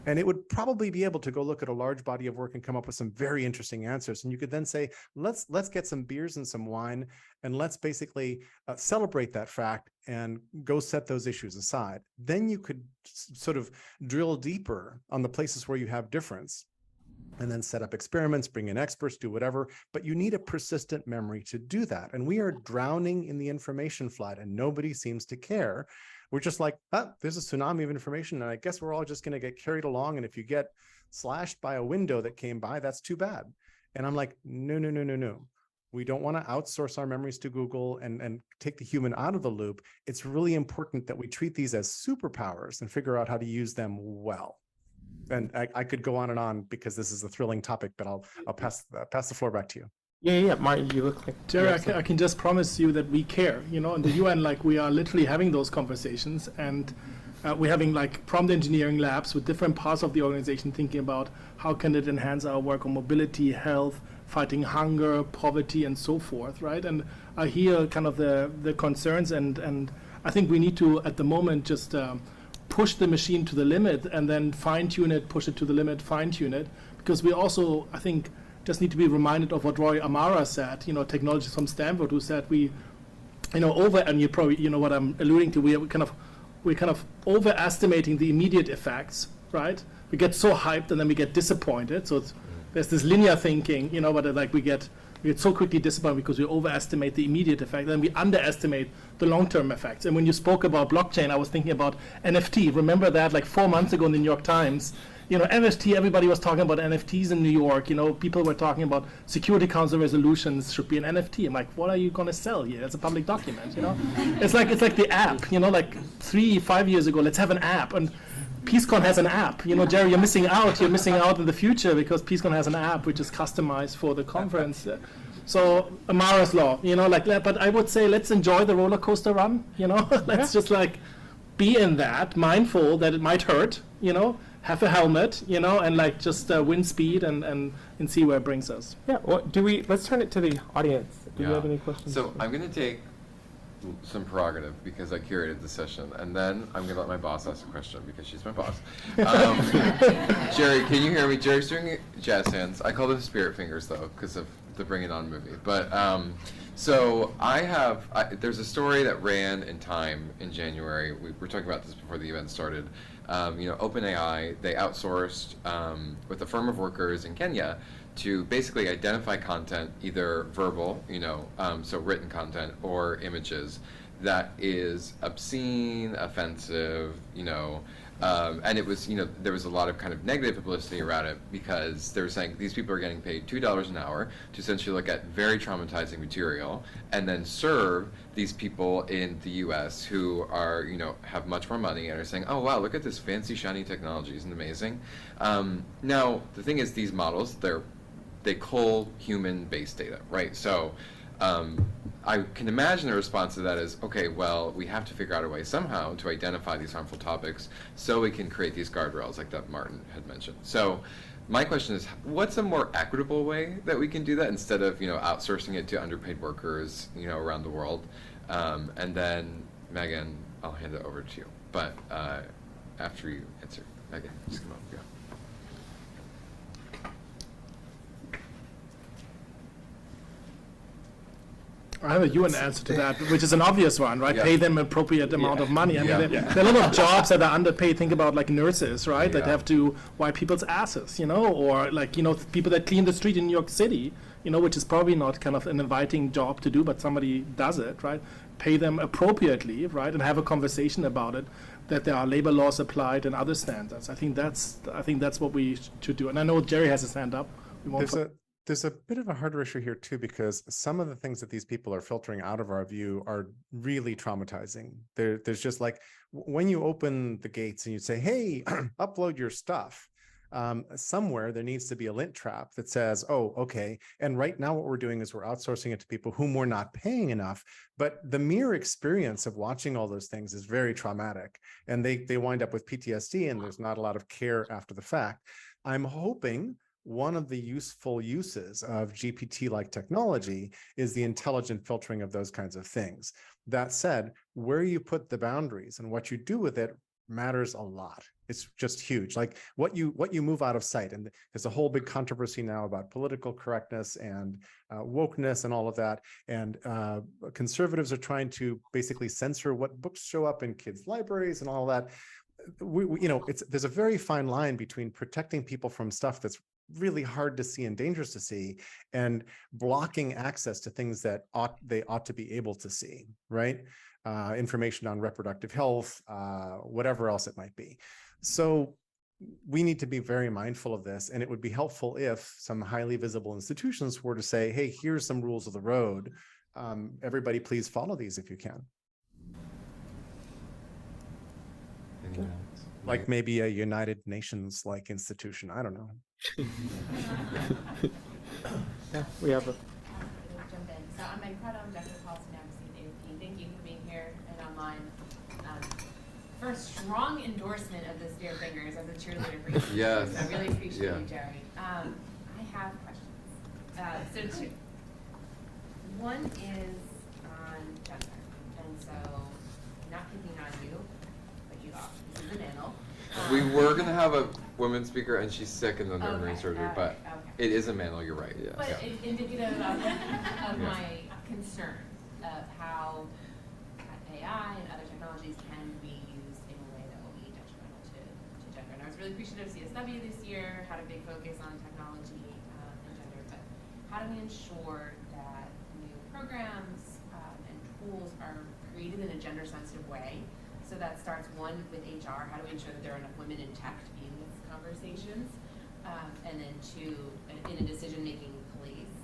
Speaker 20: And it would probably be able to go look at a large body of work and come up with some very interesting answers. And you could then say, let's get some beers and some wine, and let's basically celebrate that fact and go set those issues aside. Then you could sort of drill deeper on the places where you have difference, and then set up experiments, bring in experts, do whatever, but you need a persistent memory to do that. And we are drowning in the information flood and nobody seems to care. We're just like, there's a tsunami of information and I guess we're all just gonna get carried along. And if you get slashed by a window that came by, that's too bad. And I'm like, no. We don't wanna outsource our memories to Google and take the human out of the loop. It's really important that we treat these as superpowers and figure out how to use them well. And I could go on and on because this is a thrilling topic, but I'll pass the floor back to you.
Speaker 1: Yeah, Martin, you look like...
Speaker 3: Jerry, I can just promise you that we care, in the UN, like we are literally having those conversations, and we're having like prompt engineering labs with different parts of the organization thinking about how can it enhance our work on mobility, health, fighting hunger, poverty, and so forth, right? And I hear kind of the concerns, and I think we need to, at the moment, just push the machine to the limit and then fine-tune it, push it to the limit, fine-tune it, because we also, I think, just need to be reminded of what Roy Amara said, technologist from Stanford, who said and you probably, what I'm alluding to, we're kind of overestimating the immediate effects, right? We get so hyped and then we get disappointed. So there's this linear thinking, but like we get so quickly disappointed because we overestimate the immediate effect, then we underestimate the long-term effects. And when you spoke about blockchain, I was thinking about NFT. Remember that like 4 months ago in the New York Times, NFT, everybody was talking about NFTs in New York. People were talking about Security Council resolutions should be an NFT. I'm like, what are you going to sell here? It's a public document, It's like the app, like 3-5 years ago, let's have an app. And PeaceCon has an app. Jerry, you're missing out. You're missing out in the future because PeaceCon has an app which is customized for the conference. So Amara's law, but I would say let's enjoy the roller coaster run. Let's just like be in that, mindful that it might hurt. Have a helmet, and like just win speed and see where it brings us.
Speaker 1: Yeah. Well, let's turn it to the audience. Do you have any questions?
Speaker 21: So I'm going to take some prerogative because I curated the session, and then I'm gonna let my boss ask a question because she's my boss. Jerry, can you hear me? Jerry's doing jazz hands. I call them spirit fingers though because of the Bring It On movie. But so there's a story that ran in Time in January. We were talking about this before the event started. OpenAI, they outsourced with a firm of workers in Kenya to basically identify content, either verbal, so written content, or images that is obscene, offensive, and it was, there was a lot of kind of negative publicity around it because they were saying these people are getting paid $2 an hour to essentially look at very traumatizing material and then serve these people in the US who are, have much more money and are saying, oh wow, look at this fancy shiny technology, isn't it amazing? Now, the thing is, these models, they cull human-based data, right? So I can imagine the response to that is, okay, well, we have to figure out a way somehow to identify these harmful topics so we can create these guardrails like that Martin had mentioned. So my question is, what's a more equitable way that we can do that instead of, outsourcing it to underpaid workers, around the world? And then, Megan, I'll hand it over to you. But after you answer, Megan, just come up, yeah.
Speaker 3: I have a UN answer to that, which is an obvious one, right?
Speaker 21: Yeah.
Speaker 3: Pay them appropriate amount of money. I mean, there are a lot of jobs that are underpaid. Think about like nurses, right? That have to wipe people's asses, or like, people that clean the street in New York City, which is probably not kind of an inviting job to do, but somebody does it, right? Pay them appropriately, right? And have a conversation about it, that there are labor laws applied and other standards. I think that's what we should do. And I know Jerry has his hand up.
Speaker 20: There's a bit of a harder issue here too, because some of the things that these people are filtering out of our view are really traumatizing. There's just like, when you open the gates and you say, hey, upload your stuff, somewhere there needs to be a lint trap that says, oh, okay. And right now what we're doing is we're outsourcing it to people whom we're not paying enough. But the mere experience of watching all those things is very traumatic. And they wind up with PTSD, and there's not a lot of care after the fact. I'm hoping one of the useful uses of GPT-like technology is the intelligent filtering of those kinds of things. That said, where you put the boundaries and what you do with it matters a lot. It's just huge. Like what you move out of sight. And there's a whole big controversy now about political correctness and wokeness and all of that. And conservatives are trying to basically censor what books show up in kids' libraries and all that. There's a very fine line between protecting people from stuff that's really hard to see and dangerous to see, and blocking access to things that they ought to be able to see, right? Information on reproductive health, whatever else it might be. So we need to be very mindful of this, and it would be helpful if some highly visible institutions were to say, hey, here's some rules of the road. Everybody please follow these if you can. Like maybe a United Nations like institution, I don't know.
Speaker 1: Yeah, we have a.
Speaker 22: Jump in. So I'm Meg Prado, I'm Director of Policy and Advocacy at AFP. Thank you for being here and online. For a strong endorsement of the Spirit Fingers as a cheerleader for you.
Speaker 21: Yes.
Speaker 22: So I really appreciate you, Jerry. I have questions. So two. One is on gender. And so, not picking on you, but you are. This is an anal.
Speaker 21: We were going to have a woman speaker, and she's sick in the nerve surgery, but it is a manual, you're right. Yeah.
Speaker 22: But it's indicative of my concern of how AI and other technologies can be used in a way that will be detrimental to gender. And I was really appreciative of CSW this year, had a big focus on technology and gender, but how do we ensure that new programs and tools are created in a gender-sensitive way? So that starts, one, with HR. How do we ensure that there are enough women in tech to be in these conversations? And then two, in a decision-making place,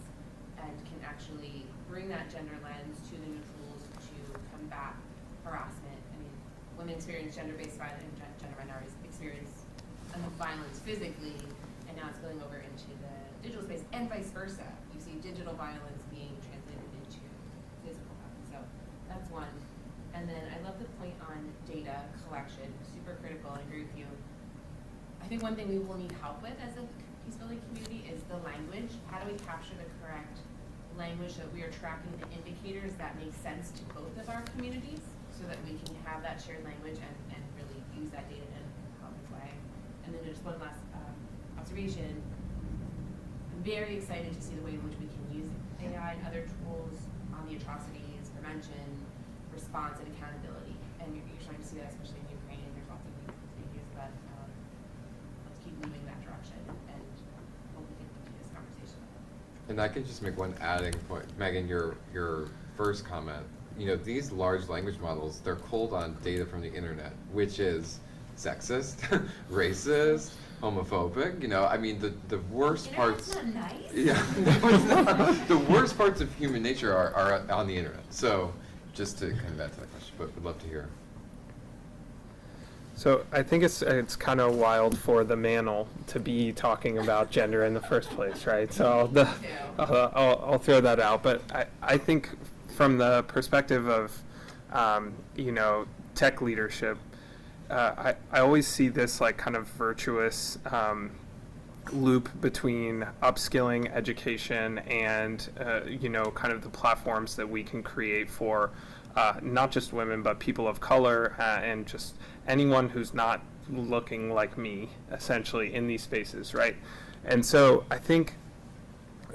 Speaker 22: and can actually bring that gender lens to the new tools to combat harassment. I mean, women experience gender-based violence, and gender minorities experience enough violence physically, and now it's spilling over into the digital space, and vice versa. You see digital violence being translated into physical violence. So that's one. And then I love the point on data collection, super critical, I agree with you. I think one thing we will need help with as a peacebuilding community is the language. How do we capture the correct language that we are tracking the indicators that make sense to both of our communities so that we can have that shared language and really use that data in a positive way. And then just one last observation. I'm very excited to see the way in which we can use AI and other tools on the atrocities, prevention, response, and accountability. And you're starting to see that, especially in Ukraine. There's lots of things being used, but let's keep moving that direction and hope we can continue this conversation.
Speaker 21: And I can just make one adding point. Megan, your first comment, you know, these large language models, they're cold on data from the internet, which is sexist, racist, homophobic. You know, I mean, the worst parts.
Speaker 22: That's not nice.
Speaker 21: Yeah, no, it's not. The worst parts of human nature are on the internet. So, just to kind of add to that question, but would love to hear.
Speaker 2: So I think it's kind of wild for the manel to be talking about gender in the first place, right? So I'll throw that out. But I think from the perspective of you know, tech leadership, I always see this like kind of virtuous loop between upskilling, education, and you know, kind of the platforms that we can create for not just women, but people of color and just anyone who's not looking like me, essentially, in these spaces, right? And so I think,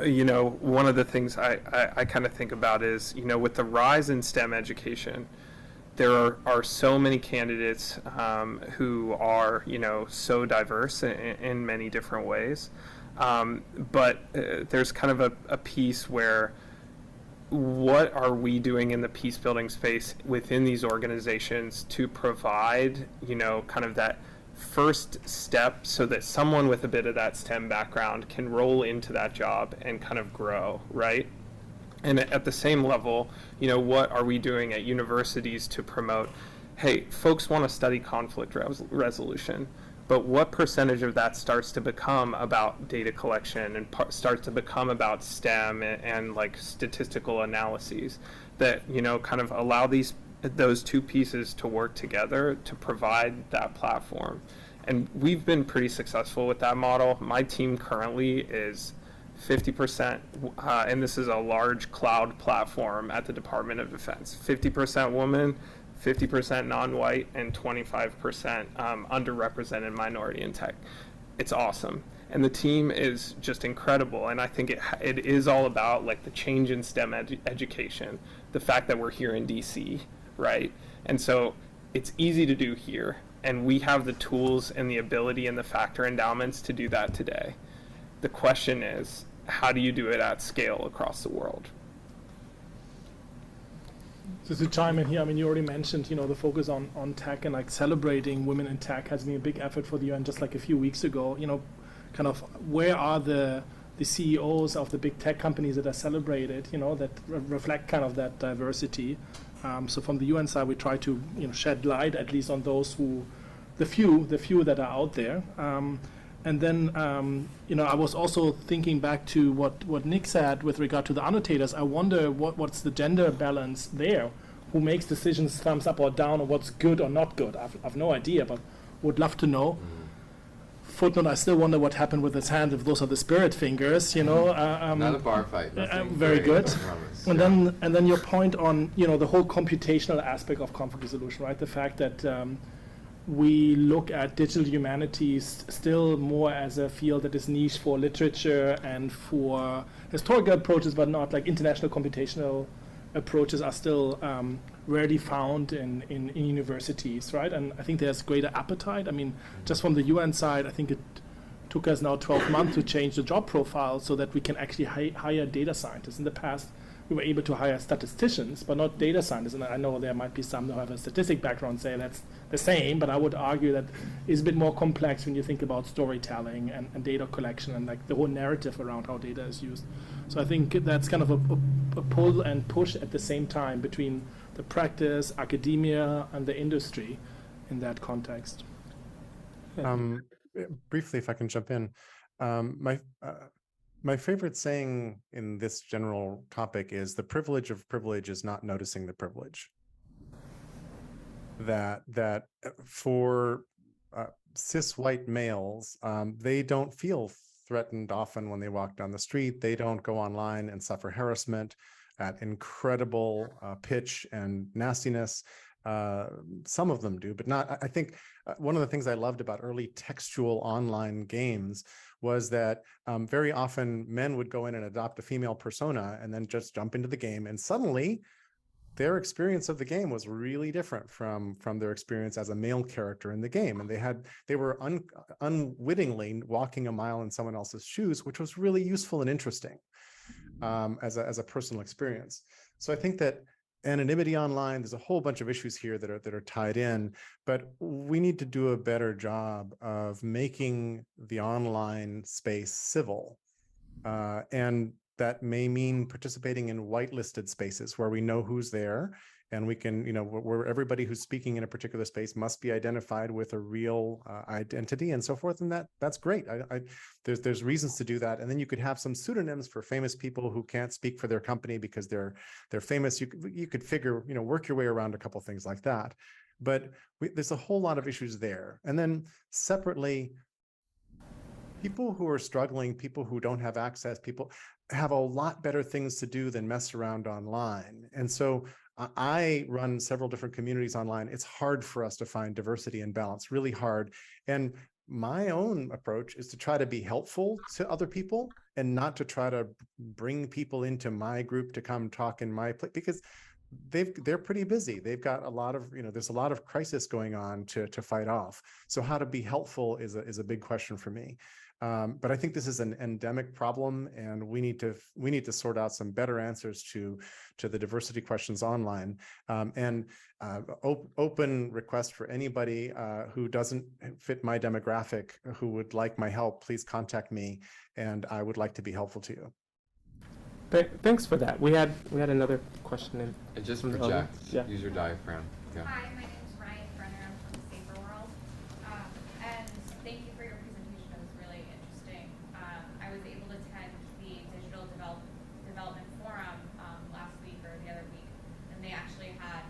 Speaker 2: you know, one of the things I kind of think about is, you know, with the rise in STEM education, there are so many candidates who are, you know, so diverse in many different ways. But there's kind of a piece where what are we doing in the peace building space within these organizations to provide, you know, kind of that first step so that someone with a bit of that STEM background can roll into that job and kind of grow, right? And at the same level, you know, what are we doing at universities to promote, hey, folks want to study conflict resolution, but what percentage of that starts to become about data collection and starts to become about STEM and like statistical analyses that, you know, kind of allow those two pieces to work together to provide that platform. And we've been pretty successful with that model. My team currently is 50%, and this is a large cloud platform at the Department of Defense, 50% women, 50% non-white, and 25% underrepresented minority in tech. It's awesome. And the team is just incredible. And I think it is all about like the change in STEM education, the fact that we're here in DC, right? And so it's easy to do here. And we have the tools and the ability and the factor endowments to do that today. The question is, how do you do it at scale across the world?
Speaker 3: So to chime in here, I mean, you already mentioned, you know, the focus on tech and like celebrating women in tech has been a big effort for the UN just like a few weeks ago. You know, kind of where are the CEOs of the big tech companies that are celebrated, you know, that reflect kind of that diversity. So from the UN side, we try to, you know, shed light at least on those the few that are out there. And then, you know, I was also thinking back to what Nick said with regard to the annotators. I wonder what's the gender balance there? Who makes decisions thumbs up or down, or what's good or not good? I've no idea, but would love to know. Footnote, I still wonder what happened with his hand, if those are the spirit fingers, you know.
Speaker 21: Not a bar fight.
Speaker 3: Very good. And
Speaker 21: yeah.
Speaker 3: then your point on, you know, the whole computational aspect of conflict resolution, right? The fact that we look at digital humanities still more as a field that is niche for literature and for historical approaches, but not like international computational approaches are still rarely found in universities, right? And I think there's greater appetite. I mean, just from the UN side, I think it took us now 12 months to change the job profile so that we can actually hire data scientists. In the past, we were able to hire statisticians, but not data scientists. And I know there might be some who have a statistic background say that's the same, but I would argue that it's a bit more complex when you think about storytelling and data collection and like the whole narrative around how data is used. So I think that's kind of a pull and push at the same time between the practice, academia, and the industry in that context.
Speaker 20: Briefly, if I can jump in, my favorite saying in this general topic is the privilege of privilege is not noticing the privilege. That for cis white males, they don't feel threatened often when they walk down the street. They don't go online and suffer harassment at incredible pitch and nastiness. Some of them do, but not. I think one of the things I loved about early textual online games was that very often men would go in and adopt a female persona and then just jump into the game, and suddenly their experience of the game was really different from their experience as a male character in the game, and they were unwittingly walking a mile in someone else's shoes, which was really useful and interesting as a personal experience. So I think that anonymity online, there's a whole bunch of issues here that are tied in, but we need to do a better job of making the online space civil, and that may mean participating in whitelisted spaces where we know who's there, and we can, where everybody who's speaking in a particular space must be identified with a real identity and so forth. And that's great. There's reasons to do that. And then you could have some pseudonyms for famous people who can't speak for their company because they're famous. You could figure, work your way around a couple things like that. But there's a whole lot of issues there. And then separately, people who are struggling, people who don't have access, people have a lot better things to do than mess around online. And so I run several different communities online. It's hard for us to find diversity and balance, really hard. And my own approach is to try to be helpful to other people and not to try to bring people into my group to come talk in my place, because they're pretty busy. They've got a lot of, there's a lot of crisis going on to fight off. So how to be helpful is a big question for me. But I think this is an endemic problem, and we need to sort out some better answers to the diversity questions online. Open request for anybody who doesn't fit my demographic, who would like my help, please contact me, and I would like to be helpful to you.
Speaker 1: Thanks for that. We had another question in.
Speaker 21: And just project. Yeah. Use your diaphragm. Yeah.
Speaker 4: Hi, my name is Ryan Brenner. I'm from Safer World, and thank you for your presentation. It was really interesting. I was able to attend the Digital Development Forum last week or the other week, and they actually had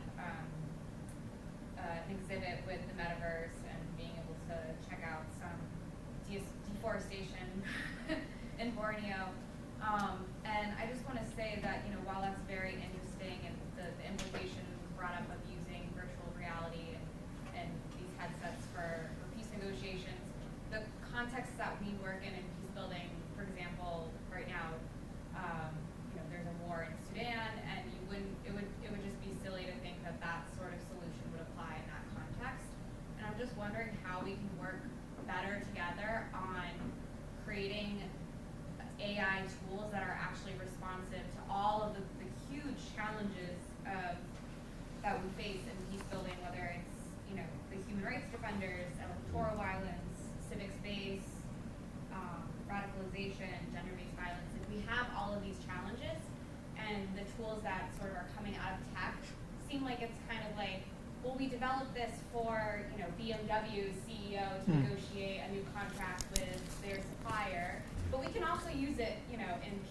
Speaker 4: an exhibit with the Metaverse and being able to check out some deforestation in Borneo. And I just want to say that, while that's very interesting, and the implication brought up of using virtual reality and these headsets for peace negotiations, the context that we work in peacebuilding, for example, right now, there's a war in Sudan, and it would just be silly to think that sort of solution would apply in that context. And I'm just wondering how we can work better together on creating AI tools that are actually responsive to all of the huge challenges that we face in peacebuilding, whether it's the human rights defenders, electoral violence, civic space, radicalization, gender-based violence. If we have all of these challenges, and the tools that sort of are coming out of tech seem like it's kind of like, well, we developed this for BMW's CEO to negotiate a new contract with their supplier. But we can also use it, in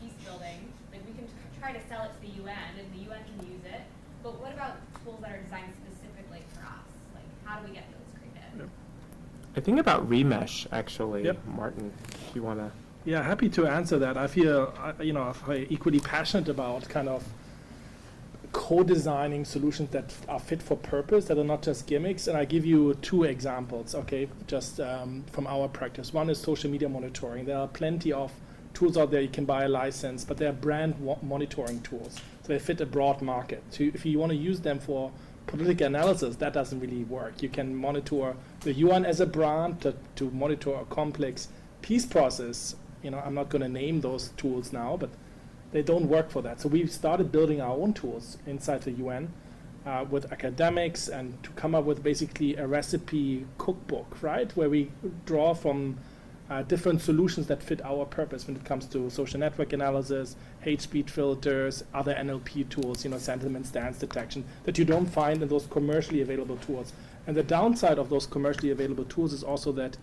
Speaker 4: peacebuilding. Like, we can try to sell it to the UN, and the UN can use it. But what about tools that are designed specifically for us? Like, how do we get those created?
Speaker 1: I think about remesh, actually.
Speaker 3: Yep.
Speaker 1: Martin, if you want to.
Speaker 3: Yeah, happy to answer that. I feel, I'm equally passionate about kind of co-designing solutions that are fit for purpose, that are not just gimmicks. And I give you two examples, okay, just from our practice. One is social media monitoring. There are plenty of tools out there. You can buy a license, but they're brand monitoring tools. So they fit a broad market. So if you want to use them for political analysis, that doesn't really work. You can monitor the UN as a brand to monitor a complex peace process. I'm not going to name those tools now, but they don't work for that. So we started building our own tools inside the UN with academics, and to come up with basically a recipe cookbook, right? Where we draw from different solutions that fit our purpose when it comes to social network analysis, hate speech filters, other NLP tools, sentiment stance detection, that you don't find in those commercially available tools. And the downside of those commercially available tools is also that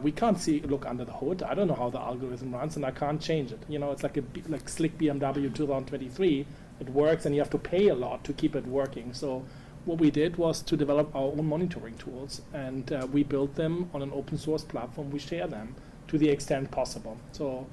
Speaker 3: we can't look under the hood. I don't know how the algorithm runs, and I can't change it. It's like slick BMW 2023. It works, and you have to pay a lot to keep it working. So what we did was to develop our own monitoring tools, and we built them on an open source platform. We share them to the extent possible. So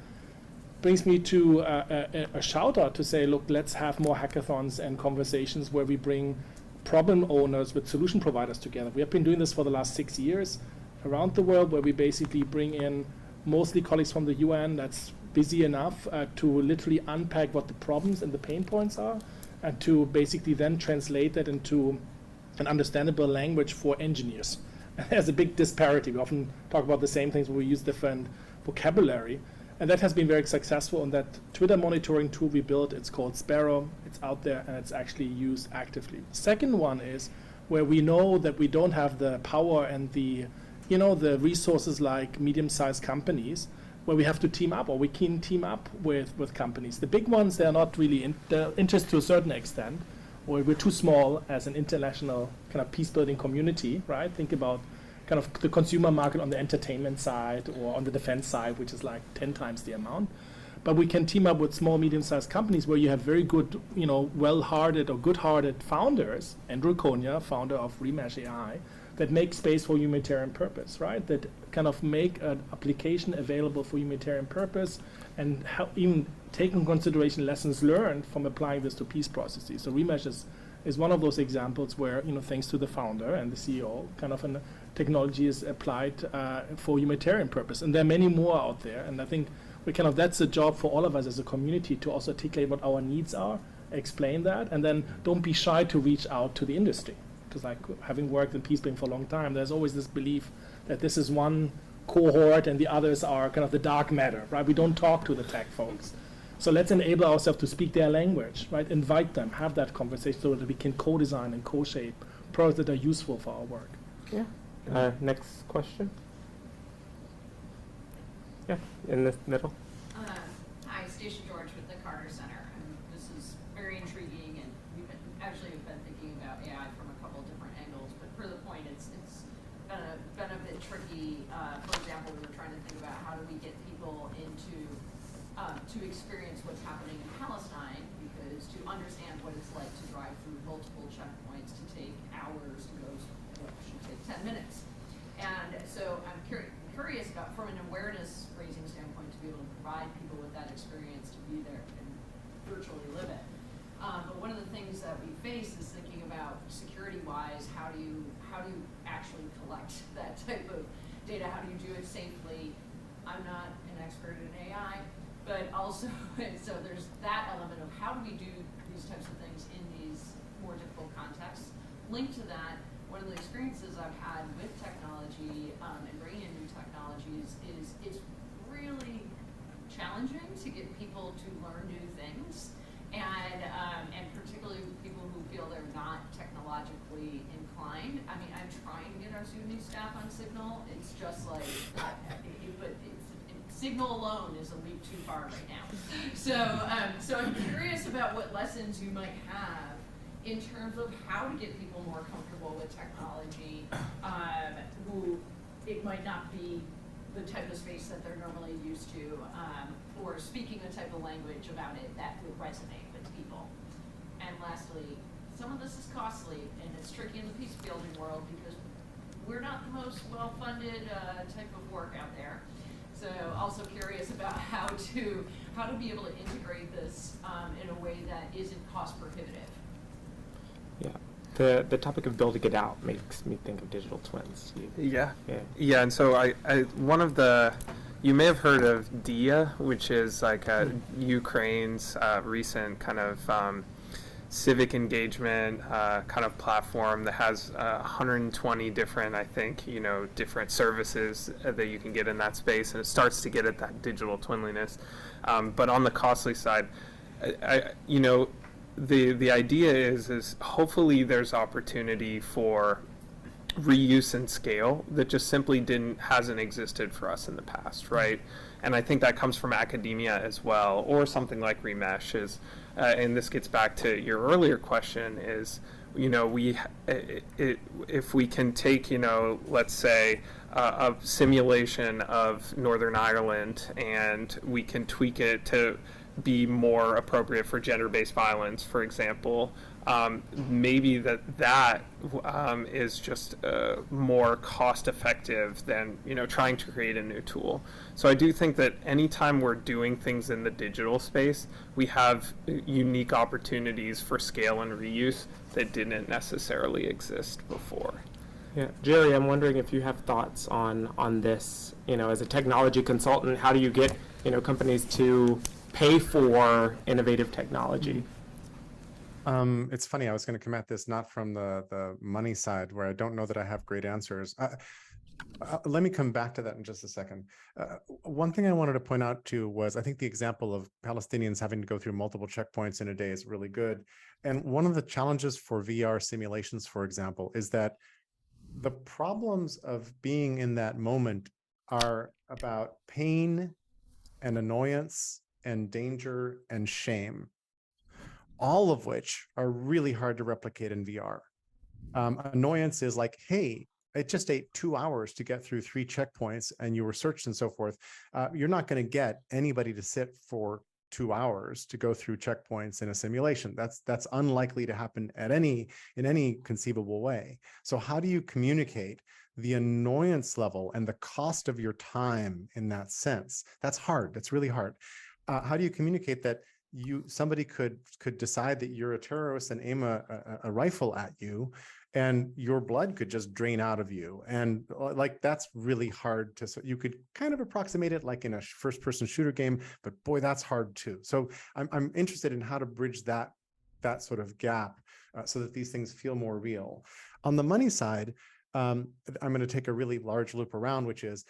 Speaker 3: brings me to a shout out to say, look, let's have more hackathons and conversations where we bring problem owners with solution providers together. We have been doing this for the last 6 years around the world, where we basically bring in mostly colleagues from the UN that's busy enough to literally unpack what the problems and the pain points are, and to basically then translate that into an understandable language for engineers. And there's a big disparity. We often talk about the same things, but we use different vocabulary. And that has been very successful. And that Twitter monitoring tool we built, it's called Sparrow. It's out there and it's actually used actively. Second one is where we know that we don't have the power and the resources like medium-sized companies, where we have to team up, or we can team up with companies. The big ones, they're not really they're interested to a certain extent, or we're too small as an international kind of peace-building community, right? Think about kind of the consumer market on the entertainment side or on the defense side, which is like 10 times the amount. But we can team up with small, medium-sized companies where you have very good, well-hearted or good-hearted founders. Andrew Konya, founder of Remesh AI, that make space for humanitarian purpose, right? That kind of make an application available for humanitarian purpose and even take in consideration lessons learned from applying this to peace processes. So Remesh is one of those examples where, thanks to the founder and the CEO, kind of a technology is applied for humanitarian purpose. And there are many more out there. And I think that's a job for all of us as a community to also articulate what our needs are, explain that, and then don't be shy to reach out to the industry. Because having worked in peacebuilding for a long time, there's always this belief that this is one cohort and the others are kind of the dark matter, right? We don't talk to the tech folks. So let's enable ourselves to speak their language, right? Invite them, have that conversation so that we can co-design and co-shape products that are useful for our work.
Speaker 1: Yeah. Next question. Yeah, in the middle.
Speaker 5: Hi, Stacia George with the Carter Center. And this is very intriguing, and we've been thinking about AI from a couple different angles. But for the point, it's been a bit tricky. For example, we were trying to think about how do we get people to experience what's happening in Palestine, because to understand what it's like to drive through multiple checkpoints to take hours to go, what should take 10 minutes. And so I'm curious about, from an awareness raising standpoint, to be able to provide people with that experience to be there and virtually live it. But one of the things that we face is thinking about security-wise, how do you actually collect that type of data? How do you do it safely? I'm not an expert in AI, but also, so there's that element of how do we do these types of things in these more difficult contexts. Linked to that, one of the experiences I've had with technology and bringing in new technologies is it's really challenging to get people to learn new things, and particularly people who feel they're not technologically inclined. I mean, I'm trying to get our Sudanese staff on Signal. It's just like, but Signal alone is a leap too far right now. So I'm curious about what lessons you might have in terms of how to get people more comfortable with technology, who it might not be the type of space that they're normally used to, or speaking a type of language about it that would resonate with people. And lastly, some of this is costly, and it's tricky in the peace building world because we're not the most well-funded type of work out there. So also curious about how to be able to integrate this in a way that isn't cost prohibitive.
Speaker 1: Yeah, the topic of building it out makes me think of digital twins.
Speaker 2: Yeah. And so I one of the, you may have heard of DIA, which is like Ukraine's recent kind of civic engagement kind of platform that has 120 different, I think, different services that you can get in that space, and it starts to get at that digital twinliness. But on the costly side, the idea is hopefully there's opportunity for reuse and scale that just simply hasn't existed for us in the past, right? And I think that comes from academia as well, or something like Remesh is, and this gets back to your earlier question, is, if we can take, let's say, a simulation of Northern Ireland, and we can tweak it to be more appropriate for gender-based violence, for example, maybe that is just more cost effective than trying to create a new tool. So I do think that anytime we're doing things in the digital space, we have unique opportunities for scale and reuse that didn't necessarily exist before.
Speaker 1: Yeah, Jerry, I'm wondering if you have thoughts on this. As a technology consultant, how do you get companies to pay for innovative technology?
Speaker 20: It's funny, I was going to come at this not from the money side, where I don't know that I have great answers. Let me come back to that in just a second. One thing I wanted to point out too was, I think the example of Palestinians having to go through multiple checkpoints in a day is really good. And one of the challenges for VR simulations, for example, is that the problems of being in that moment are about pain and annoyance and danger and shame, all of which are really hard to replicate in VR. Annoyance is like, hey, it just ate 2 hours to get through 3 checkpoints and you were searched and so forth. You're not going to get anybody to sit for 2 hours to go through checkpoints in a simulation. That's unlikely to happen in any conceivable way. So how do you communicate the annoyance level and the cost of your time in that sense? That's hard. That's really hard. How do you communicate that somebody could decide that you're a terrorist and aim a rifle at you, and your blood could just drain out of you? And like, that's really hard to, so you could kind of approximate it like in a first-person shooter game, but boy, that's hard too. So I'm interested in how to bridge that sort of gap so that these things feel more real. On the money side, I'm going to take a really large loop around, which is,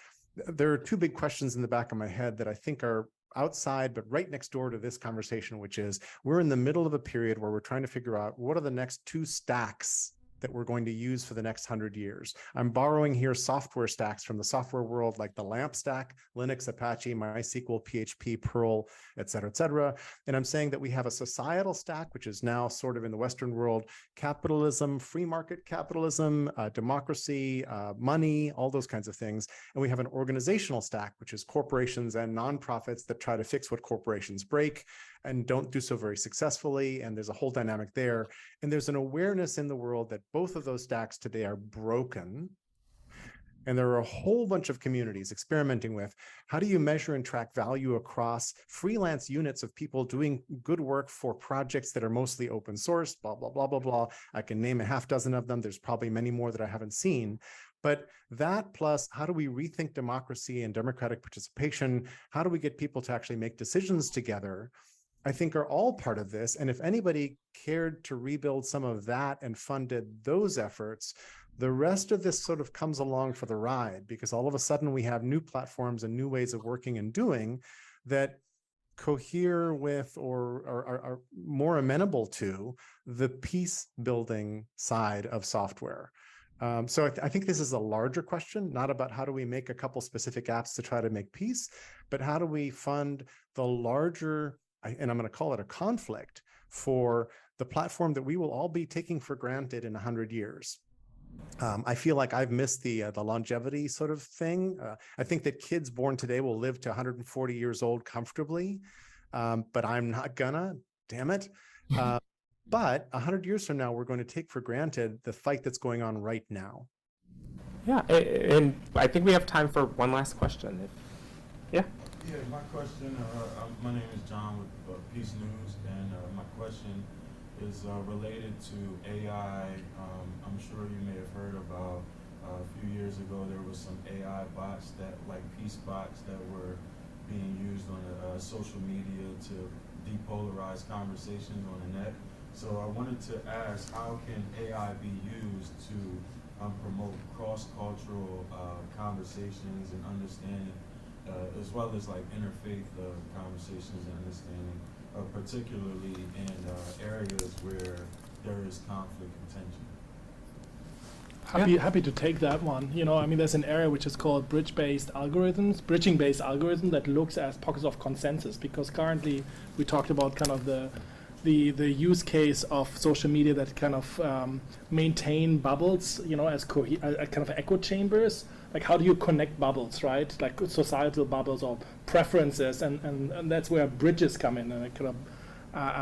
Speaker 20: there are 2 big questions in the back of my head that I think are outside, but right next door to this conversation, which is, we're in the middle of a period where we're trying to figure out what are the next 2 stacks that we're going to use for the next 100 years. I'm borrowing here software stacks from the software world, like the LAMP stack, Linux, Apache, MySQL, PHP, Perl, et cetera, et cetera. And I'm saying that we have a societal stack, which is now sort of in the Western world, capitalism, free market capitalism, democracy, money, all those kinds of things. And we have an organizational stack, which is corporations and nonprofits that try to fix what corporations break and don't do so very successfully. And there's a whole dynamic there. And there's an awareness in the world that both of those stacks today are broken. And there are a whole bunch of communities experimenting with, how do you measure and track value across freelance units of people doing good work for projects that are mostly open source, blah, blah, blah, blah, blah. I can name a half dozen of them. There's probably many more that I haven't seen. But that plus, how do we rethink democracy and democratic participation? How do we get people to actually make decisions together? I think are all part of this. And if anybody cared to rebuild some of that and funded those efforts, the rest of this sort of comes along for the ride, because all of a sudden we have new platforms and new ways of working and doing that cohere with or are more amenable to the peace building side of software. So I think this is a larger question, not about how do we make a couple specific apps to try to make peace, but how do we fund the larger, and I'm going to call it a conflict, for the platform that we will all be taking for granted in 100 years. I feel like I've missed the longevity sort of thing. I think that kids born today will live to 140 years old comfortably, but I'm not gonna, damn it. But 100 years from now, we're going to take for granted the fight that's going on right now.
Speaker 1: Yeah, and I think we have time for one last question. Yeah.
Speaker 6: Yeah, my question, my name is John with Peace News, and my question is related to AI. I'm sure you may have heard about a few years ago, there was some AI bots that, like peace bots, that were being used on social media to depolarize conversations on the net. So I wanted to ask, how can AI be used to promote cross-cultural conversations and understanding, as well as like interfaith conversations and understanding, particularly in areas where there is conflict and tension?
Speaker 3: Happy to take that one. I mean, there's an area which is called bridging-based algorithm that looks at pockets of consensus, because currently we talked about kind of the use case of social media that kind of maintain bubbles, as kind of echo chambers. Like, how do you connect bubbles, right? Like societal bubbles or preferences, and that's where bridges come in, and kind of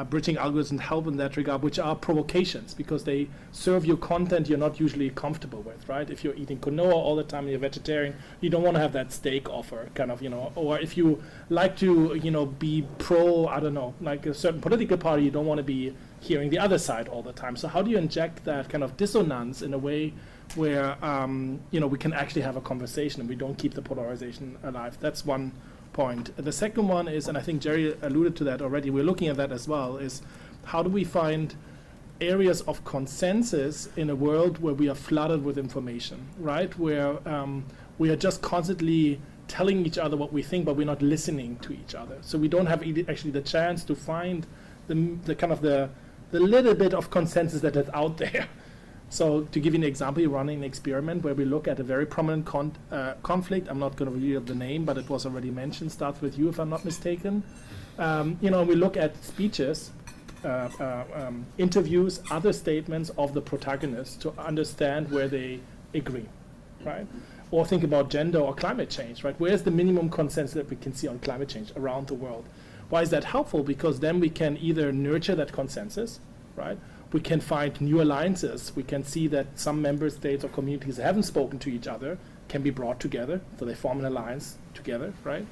Speaker 3: bridging algorithms help in that regard, which are provocations, because they serve you content you're not usually comfortable with, right? If you're eating quinoa all the time and you're vegetarian, you don't want to have that steak offer, kind of, or if you like to, be pro, I don't know, like a certain political party, you don't want to be hearing the other side all the time. So how do you inject that kind of dissonance in a way where, we can actually have a conversation and we don't keep the polarization alive? That's one point. The second one is, and I think Jerry alluded to that already, we're looking at that as well, is how do we find areas of consensus in a world where we are flooded with information, right? Where we are just constantly telling each other what we think, but we're not listening to each other. So we don't have actually the chance to find the kind of the little bit of consensus that is out there. So to give you an example, we're running an experiment where we look at a very prominent conflict. I'm not going to reveal the name, but it was already mentioned. Starts with you, if I'm not mistaken. We look at speeches, interviews, other statements of the protagonists to understand where they agree, right? Or think about gender or climate change, right? Where's the minimum consensus that we can see on climate change around the world? Why is that helpful? Because then we can either nurture that consensus, right? We can find new alliances. We can see that some member states or communities that haven't spoken to each other can be brought together, so they form an alliance together, right?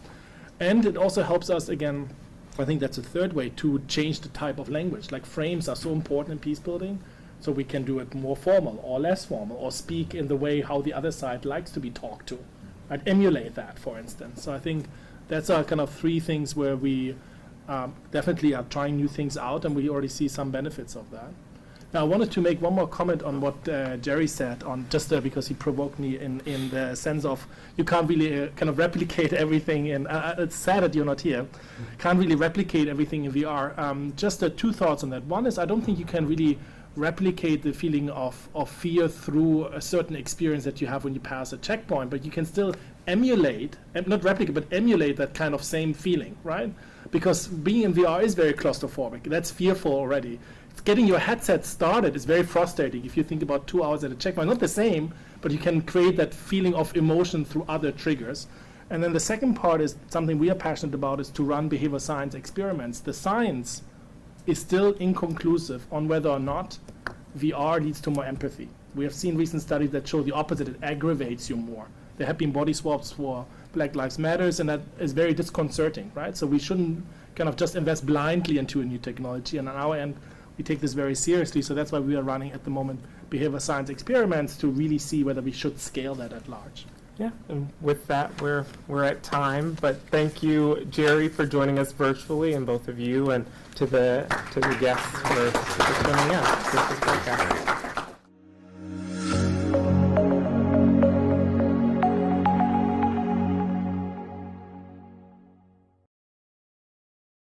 Speaker 3: And it also helps us, again, I think that's a third way, to change the type of language. Like frames are so important in peace building, so we can do it more formal or less formal, or speak in the way how the other side likes to be talked to. I'd emulate that, for instance. So I think that's our kind of three things where we definitely are trying new things out, and we already see some benefits of that. Now, I wanted to make one more comment on what Jerry said, on just because he provoked me in the sense of you can't really kind of replicate everything. And it's sad that you're not here. Can't really replicate everything in VR. Just two thoughts on that. One is I don't think you can really replicate the feeling of fear through a certain experience that you have when you pass a checkpoint, but you can still emulate, not replicate, but emulate that kind of same feeling, right? Because being in VR is very claustrophobic. That's fearful already. Getting your headset started is very frustrating. If you think about 2 hours at a checkpoint, not the same, but you can create that feeling of emotion through other triggers. And then the second part is something we are passionate about, is to run behavioral science experiments. The science is still inconclusive on whether or not VR leads to more empathy. We have seen recent studies that show the opposite. It aggravates you more. There have been body swaps for Black Lives Matters, and that is very disconcerting, right? So we shouldn't kind of just invest blindly into a new technology. And on our end, we take this very seriously. So that's why we are running at the moment behavioral science experiments to really see whether we should scale that at large.
Speaker 1: Yeah, and with that, we're at time. But thank you, Jerry, for joining us virtually, and both of you, and to the guests for joining us. This was fantastic.